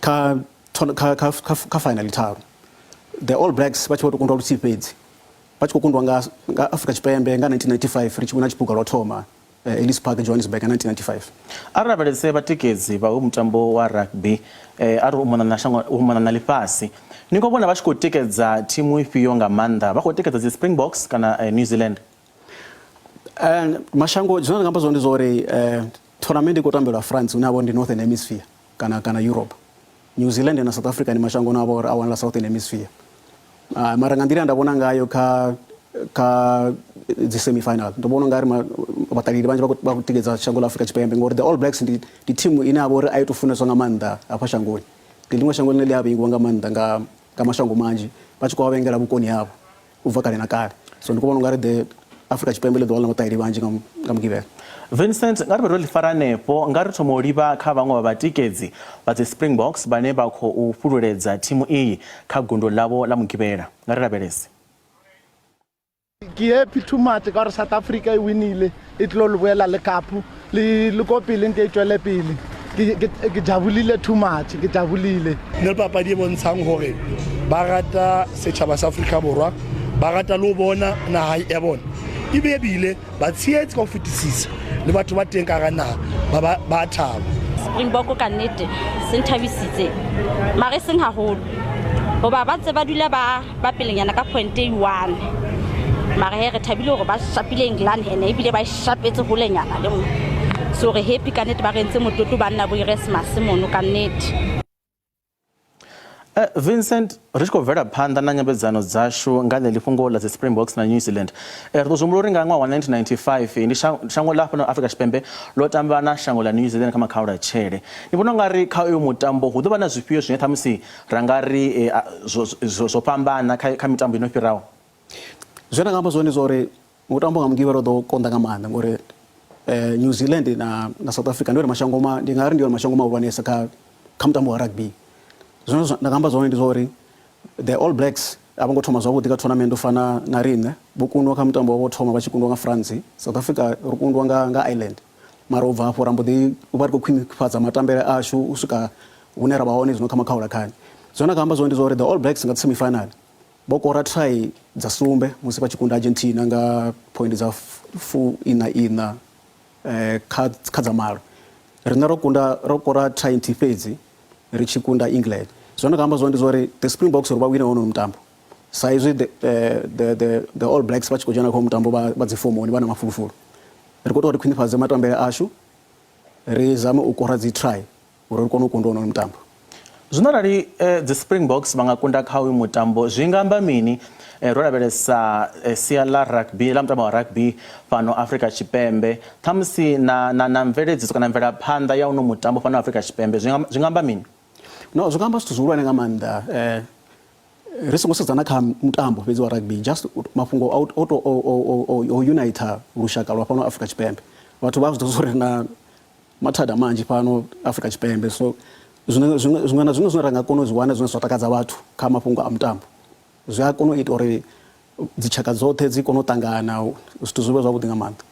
kha final tharu. The All Blacks vha tshi vho kundwa luthihi fhedzi, vha tshi khou kundwa nga Afrika Tshipembe nga 1995 ri tshi wina tshiphuga lwa thoma Ellis Park Johannesburg nga 1995. Ari lavhelese vhatikedzi vha mutambo wa rugby ari u mona na ḽifhasi, ni khou vhona vha tshi khou tikedza thimu ifhio nga maanḓa? Vha khou tikedza dzi Springboks kana New Zealand? Mashango zwine nda amba zwone ndi zwa uri tournament i khou tambelwa France hune ha vha ndi Northern Hemisphere kana Europe. New Zealand na South Africa ni mashango na abo awana Southern Hemisphere. Mara ngandiri ndabona ngayo ka the semi-final. Ndabona ngari bataliri banje bakutigeza shango la Africa chipembe ngori the All Blacks ndi team ine abo ayitufuna songa manda apa shangoni. Ndilingwa shangoni neli yabe ngwa manda nga mashango manje bachiko wabengela bukoni yabo uvakale na kale. So ndikubona ngari the Africa chipembe le dola bataliri banje ngamgivela. Vincent ngari ro lifaranepo ngari thomoliba kha vangwa vatikedzi va the Springboks bane ba kho u fululedza thimu iyi kha gundo lavo la mugivela ngari rabelesi. Ke happy too much ka South Africa e winile e tlo le boela le cup le ko pele nke tswele pele ke jabulile too much ke jabulile ne papadi e bontshang hore ba rata setjhaba sa Afrika Borwa ba rata lo bona naha ya bona e bebile ba tsietse go fetisisa le batho ba teng ka rana ba thaba Springbok ka nnete se nthabisitse mare seng haholo hoba ba tse ba dula ba pelenyana ka point 1 mare re thabile hore ba shapile England ene ebile ba shapetse go lenyana le mo so re happy ka nnete ba rentse mototlo ba nna bo Christmas mono ka nnete. Vincent richiko vera phanda na nyambedzano dzashu nga ḽi fhungo ḽa Springboks na New Zealand ri ḓo zhumbula uri nga ṅwaha wa 1995 ndi shango ḽa fhano Afrika Tshipembe ḽo tamba na shango ḽa New Zealand kha makhaula a tshele ndi vhona ngari kha uyo mutambo hu ḓo vha na zwifhio zwine ṱhamusi ra nga ri zwo fhambana kha mitambo ino fhiraho. Zwena ngamba zwone zori mutambo nga mugivelo ḓo konda nga maanḓa ngori New Zealand na South Africa ndi mashango ndi ngari ndi mashango mahulwanesa kha mutambo wa rugby. Zwino ndakamba zwone ndi zori the All Blacks abango thoma zwavhuḓi ka tournament ufana na rine vhukundwa kha mutambo wa thoma vha tshikundwa nga France. South Africa rukundwa nga Ireland mara ubva afho rambo ḓi vha ri khou khwinifhadza matambele ashu u swika hune ra vha hone zwino kha makhaula khani. Zwino ndakamba zwone ndi zori the All Blacks nga semi final vho kora try dza sumbe musi vha tshikunda Argentina nga point dza 4-1 kha dza malo rine ro kora try fhedzi ri tshikunda England. Zwone kamba zwone zori the Springboks ro ba wina ono mutambo saizwi the All Blacks vha tshi khou dzhena kha mutambo vha dzi fomoni vha na mafulufulu ri khou tou ri khwinifhadze matambele ashu ri zame u kora dzi try uri ri kone u kunda ono mutambo. Zwino rali the Springboks vha nga kunda kha uyu mutambo zwi nga amba mini ro lavhelesa sia ḽa rugby ḽa mutambo wa rugby fhano Afrika Tshipembe ṱhamusi na mveledziso kana mvelaphanḓa ya uno mutambo fhano Afrika Tshipembe zwi nga amba mini? No, zwi nga amba zwithu zwihulwane nga maanḓa ri songo sedzana kha mutambo fhedzi wa rugby just mafhungo o unita lushaka lwa fhano Afrika Tshipembe vhathu vha zwi ḓo ri na mathada manzhi fhano Afrika Tshipembe so zwine ra nga kona u zwi wana zwine zwa takadza vhathu kha mafhungo a mutambo zwi a kona u ita uri dzitshaka dzoṱhe dzi kone u ṱangana zwithu zwi vhe zwavhuḓi nga maanḓa.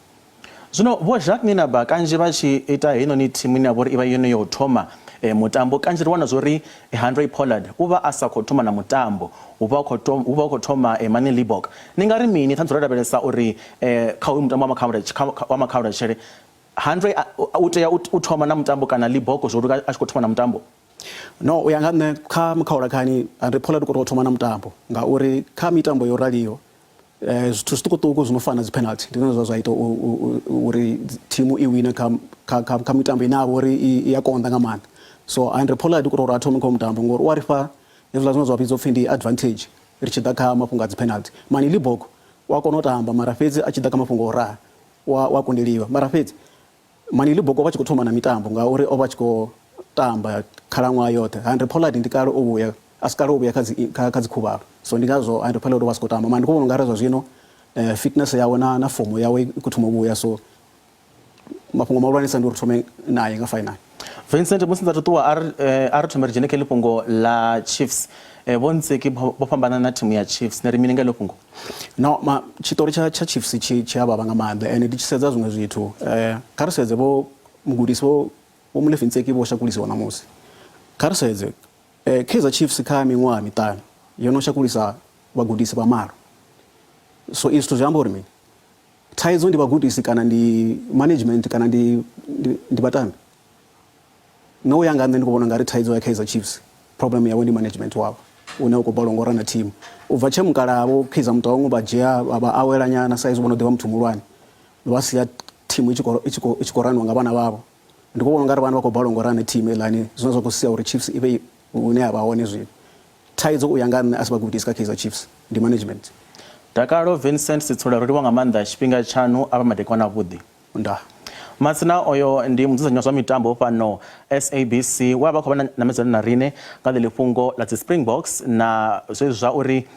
Zwino vho Jacques Ninaba kanzhi vha tshi ita heinoni thimu ine ya vha uri i vha yone yo u thoma mutambo kanzhi ri wana zwori Henry Pollard u vha a sa khou thoma na mutambo u vha khou thoma Mani Libok ni nga ri mini ṱhanzi ro lavhelesa uri kha uyu mutambo wa makhaula tshele Henry u tea u thoma na mutambo kana Libok zwo uri a tshi khou thoma na mutambo? No, u ya nga nṋe kha makhaula khani Henry Pollard u khou tou thoma na mutambo ngauri kha mitambo yo raliyo zwithu zwiṱukuṱuku zwi no fana dzi penalty ndi zwone zwa ita uri thimu i wine kha mitambo ine a vha uri i ya konḓa nga maanḓa. So Henry Pollard u khou tou uri a thome kha mutambo ngori u a ri fha hezwiḽa zwine zwa vhidzwa upfhi ndi advantage ri tshi ḓa kha mafhungo a dzi penalty. Mani Libok u a kona u tamba mara fhedzi a tshi ḓa kha mafhungo o raha u a kundeliwa mara fhedzi Mani Libok o vha tshi khou thoma na mitambo ngauri o vha tshi khou tamba khalaṅwaha yoṱhe. Henry Pollard ndi kale o vhuya a si kale o vhuya kha dzi khuvhalo so ndi ngazwo Henry Pollard o vha a si khou tamba mara ndi khou vhona ungari zwa zwino fitness yawe na fomo yawe i khou thoma u vhuya so mafhungo mahulwanesa ndi uri thome naye nga final. Vincent musi nda ṱuwa a ri thome ri dzhene kha ḽi fhungo ḽa Chiefs vho Ntseki vho fhambana na thimu ya Chiefs ni ri mini nga ḽo fhungo? No, tshiṱori tsha Chiefs tshi a vhavha nga maanḓa ende ndi tshi sedza zwiṅwe zwithu kha ri sedze vho mugudisi vho Molefi Ntseki vho shakulisiwa namusi kha ri sedze Kaizer Chiefs kha miṅwaha miṱanu yo no shakulisa vhagudisi vha malo so izwi zwithu zwi amba uri mini thaidzo ndi vhagudisi kana ndi management kana ndi vhatambi no u ya nga nṋe ndi khou vhona ngari thaidzo ya Kaizer Chiefs problem yawe ndi management wavho une u khou balelwa ngo rana thimu u bva tshe mukalavho Kaizer Motaung vha dzhia vha awela nyana saizi vho no ḓivha muthu muhulwane vha sia thimu i tshi khou raniwa nga vhana vhavho ndi khou vhona ungari vhana vha khou balelwa ngo rana thimu eḽani zwine zwa khou sia uri Chiefs i vhe une avha hone zwino thaidzo u ya nga nne a si vhagudisi kha Kaizer Chiefs ndi management. Dakalo Vincent Sitsula ro livha nga maanḓa tshifhinga tshanu a vha madekwana vhuḓi. Nda. Masina oyo ndi mudzudzanyi wa mitambo fhano SABC wa vha khou vha na medzana na rine nga ḽifhungo ḽa dzi Springboks na zwezwi zwa uri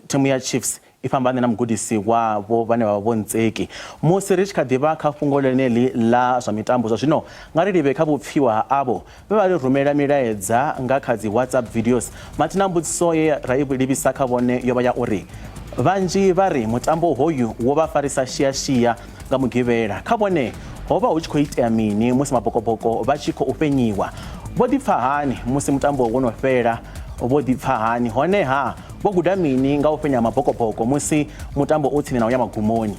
thimu ya Chiefs i fhambane na mugudisi wavho vhane vha vho Ntseki. Musi ri tshi kha ḓivha kha fhungo ḽeneḽi ḽa zwa mitambo zwa zwino nga ri livhe kha vhupfiwa ha avho vhe vha ri rumela milaedza nga kha dzi WhatsApp videos. Mathina mbudziso ye ra i livhisa kha vhone yo vha ya uri vhanzhi vha ri mutambo hoyu wo vha farisa shia nga mugivhela kha vhone hovha hu tshi khou itea mini musi mabokoboko vha tshi khou fenyiwa. Vho ḓipfa hani musi mutambo wo no fhela? Vho ḓipfa hani honeha vho guda mini nga u fenya mabokoboko musi mutambo u tsini na u ya magumoni?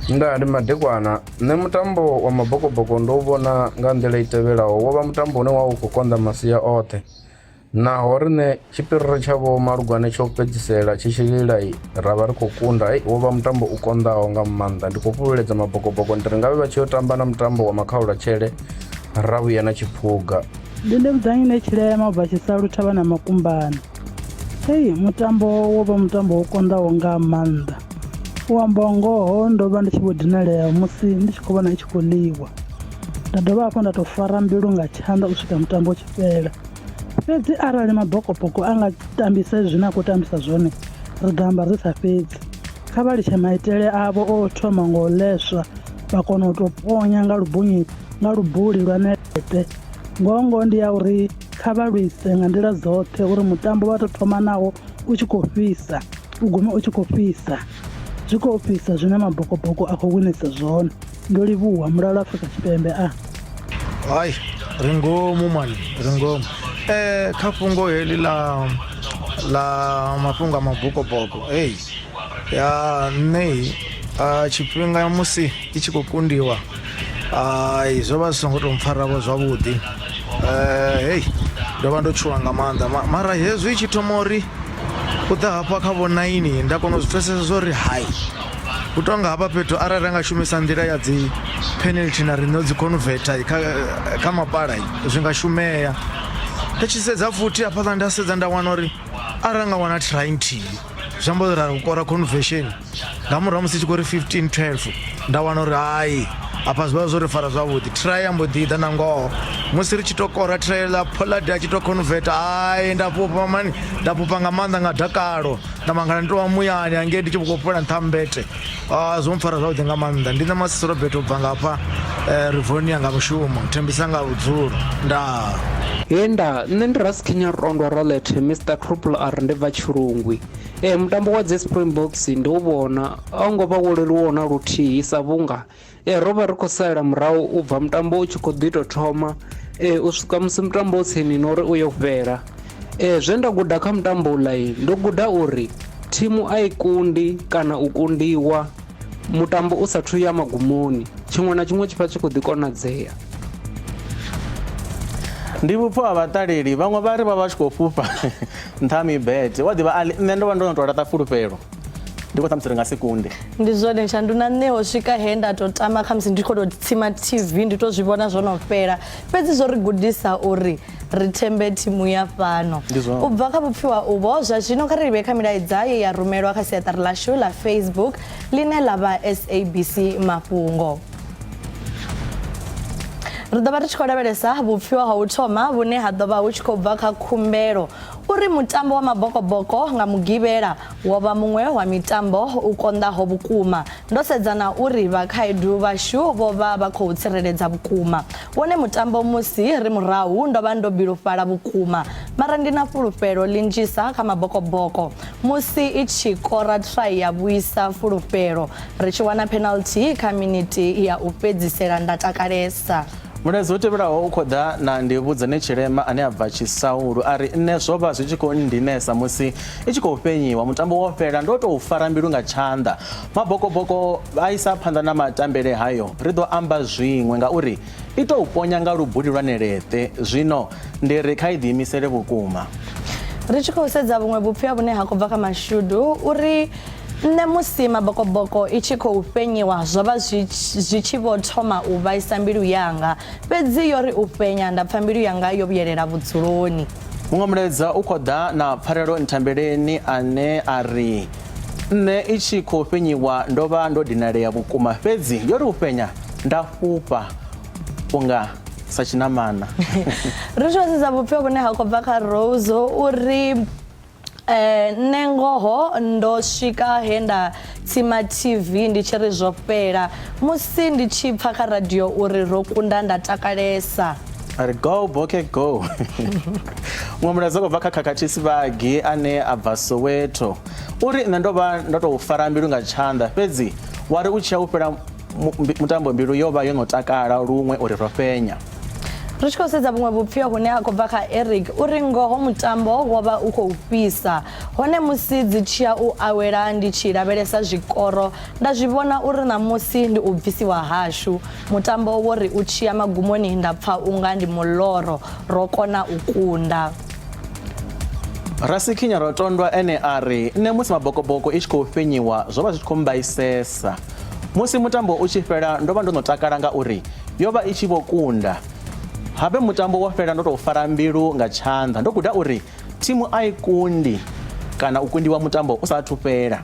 Ndi madekwana nṋe mutambo wa mabokoboko ndo vhona nga nḓila i tevhelaho wo vha mutambo une wa u khou konḓa masia oṱhe naho riṋe tshipiriri tshavho malugwane tsho fhedzisela tshi tshi lila ra vha ri khou kunda wo vha mutambo u konḓaho nga maanḓa. Ndi khou fhululedza mabokoboko ndi ri nga vhe vha tshi yo tamba na mutambo wa makhaula tshele ra vhuya na tshiphuga. Ndi vhudzani ne tshilema ubva tshisalutha vha na makumbani. Mutambo wo vha mutambo wo konḓaho nga maanḓa. U amba ngoho ndo vha ndi tshi vho dinalea musi ndi tshi khou vhona i tshi khou ḽiwa. Nda dovha hafhu nda tou fara mbilu nga tshanḓa u swika mutambo u tshi fhela. Fhedzi arali mabokoboko a nga tambisa zwine a khou tambisa zwone ri ḓo amba ri sa fhedzi. Kha vha litshe maitele avho o thoma nga u ḽeswa vha kona u tou ponya nga lubuli lwa nelete. Ngongo ndi ya uri kha vha lwise nga nḓila dzoṱhe uri mutambo vha tou thoma nawo u tshi khou fhisa u gume u tshi khou fhisa. Zwi khou fhisa zwine mabokoboko a khou winisa zwone. Ndo livhuwa mulalo Afrika Tshipembe Hai ri ngomu mani ri ngomu kha fhungo heḽi ḽa mafhungo a mabokoboko ya nṋe tshifhinga musi i tshi khou kundiwa zwo vha zwi songo tou mpfaravho zwavhuḓi. Ndo vha ndo tshuwa nga maanḓa mara hezwi i tshi thoma uri u ḓa hafha kha vho 9 nda kona u zwi pfesesa zwo ri hai u tonga hafha fhethu arali ra nga shumisa nḓila ya dzi penalty na riṋe dzi converter kha mapala zwi nga shumea. Ndi tshi sedza futhi hafhaḽa nda sedza nda wana uri arali nga wana trying tea zwi amba uri ra u kora conversion nga murahu musi tshi khou ri 15-12 nda wana uri hai afha zwi vha zwo ri fara zwavhuḓi. Try yambo ḓi ḓa na ngoho musi ri tshi tou kora try ḽa Pollard a tshi tou converter nda fhufha nga maanḓa nga dakalo nda mangala ndi tou vha muyani hangei ndi tshi khou fhela nṱha mbete. Zwo mpfara zwavhuḓi nga maanḓa. Ndi na Masisi Robert u bva ngafha Rivonia nga mushumo thembisa nga vhudzulo ndaa. Nṋe ndi Raskinya Rondwa Rolet Mr Krupul ari ndi bva Tshilungwi. Mutambo wa dzi Springboks ndi u vhona a ngo vha wo leluwaho na luthihi sa vhunga ro vha ri khou salela murahu u bva mutambo u tshi khou ḓi tou thoma u swika musi mutambo u tsini na uri u yo fhela. Zwe nda guda kha mutambo uḽa ndo guda uri thimu a i kundi kana u kundiwa mutambo u sathu ya magumoni tshiṅwe na tshiṅwe tshi pfa tshi khou ḓi konadzea. Ndi vhupfho ha vhaṱaleli vhaṅwe vha ri vha vha tshi khou fhufha nṱha mibete wa ḓivha nṋe ndo vha ndo no tou laṱa fulufhelo ndi khou ṱhamusi ri nga si kunde. Ndi zwone shandu na nṋe ho swika he nda tou tama khamusi ndi khou tou tsima TV ndi tou zwi vhona zwo no fhela fhedzi zwo ri gudisa uri ri thembe thimu ya fhano. U bva kha vhupfiwa uvho zwa zwino kha ri livhe kha milaedza ye ya rumelwa kha siaṱari ḽashu ḽa Facebook line ḽa vha SABC Mafhungo. Ri ḓovha ri tshi khou lavhelesa vhupfiwa ha u thoma vhune ha ḓovha hu tshi khou bva kha khumbelo uri mutambo wa mabokoboko nga mugivhela wo vha muṅwe wa mitambo u konḓaho vhukuma. Ndo sedza na uri vhakhaedu vhashu vho vha vha khou tsireledza vhukuma. Wone mutambo musi ri murahu ndo vha ndo bilufhala vhukuma mara ndi na fulufhelo ḽinzhisa kha mabokoboko musi i tshi kora try ya vhuisa fulufhelo ri tshi wana penalty kha miniti ya u fhedzisela nda takalesa. Mulaedza u tevhelaho u khou ḓa na ndivhudzane Tshilema ane a bva Tshisaulu ari nṋe zwo vha zwi tshi khou ndinesa musi i tshi khou fhenyiwa mutambo wo fhela ndo tou fara mbilu nga tshanḓa. Mabokoboko a isa phanḓa na matambele hayo ri ḓo amba zwiṅwe ngauri i tou ponya nga lubuli lwa nelete zwino ndi ri kha i ḓiimisele vhukuma. Ri tshi khou sedza vhuṅwe vhupfiwa vhune ha khou bva kha mashudu uri nne musi mabokoboko i tshi khou fenyiwa zwo vha zwi tshi vho thoma u vhaisa mbilu yanga fhedzi yo ri u fenya nda pfa mbilu yanga yo vhuyelela vhudzuloni. Muṅwe muledza u khou ḓa na pfarelo nthambeleni ane a ri nne i tshi khou fenyiwa ndo vha ndo dinalea vhukuma fhedzi yo ri u fhenya nda fhufha unga sa tshinamana. Ri tshi sedza vhupfhiwa vhune ha khou bva kha Rose uri nne ngoho ndo swika he nda tsima TV ndi tshi ri zwo fhela musi ndi tshi pfa kha radio uri ro kunda nda takalesa. Ari go boke go. Muṅwe khou bva kha Khakhathisi Vhagi ane a bva Soweto uri nne ndo vha ndo tou fara mbilu nga tshanḓa fhedzi wari u tshi ya u fhela mutambo mbilu yo vha yo no takala luṅwe uri ro fenya. Ri tshi khou sedza vhuṅwe vhupfhiwa hune ha khou bva kha Eric uri ngoho mutambo wo vha u khou fhisa hone musi dzi tshi ya u awela ndi tshi lavhelesa zwikoro nda zwi vhona uri na musi ndi u bvisiwa hashu mutambo wo ri u tshi ya magumoni nda pfa unga ndi muloro ro kona u kunda. Rasikhinya Rotondwa ene ari nne musi mabokoboko i tshi khou fenyiwa zwo vha zwi khou mbaisesa musi mutambo u tshi fhela ndo vha ndo no takala nga uri yo vha i tshi vho kunda habe mutambo wo fhela ndo tou fara mbilu nga tshanḓa ndo guda uri thimu a i kundi kana u kundiwa mutambo u sathu fhela.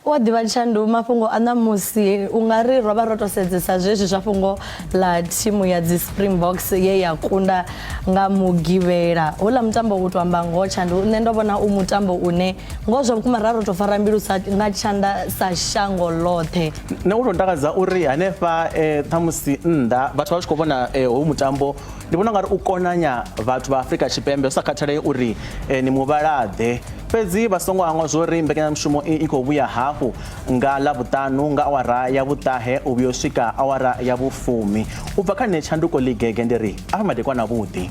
Wa ḓivha Tshandu mafhungo a ṋamusi u nga ri ro vha ro to sedzesa zwezwi zwa fhungo ḽa thimu ya dzi Springboks ye ya kunda nga Mugivhela houḽa mutambo u to amba ngoho Tshandu nṋe ndo vhona u mutambo une ngoho zwa vhukuma ra ro to fara mbilu nga tshanḓa sa shango ḽoṱhe. Nṋe u to ntakadza uri hanefha ṱhamusi nnḓa vhathu vha tshi khou vhona hoyu mutambo ndi vhona nga ri u konanya vhathu vha Afrika Tshipembe u sa khathalei uri ni muvhalaḓe fhedzi vha songo hangwa zwori mbekanyamushumo i khou vhuya hafhu nga ḽavhuṱanu nga awara ya vhuṱahe u vhuya u swika awara ya vhufumi u bva kha nṋe Tshanduko Ligege ndi ri afha madekwana vhuḓi.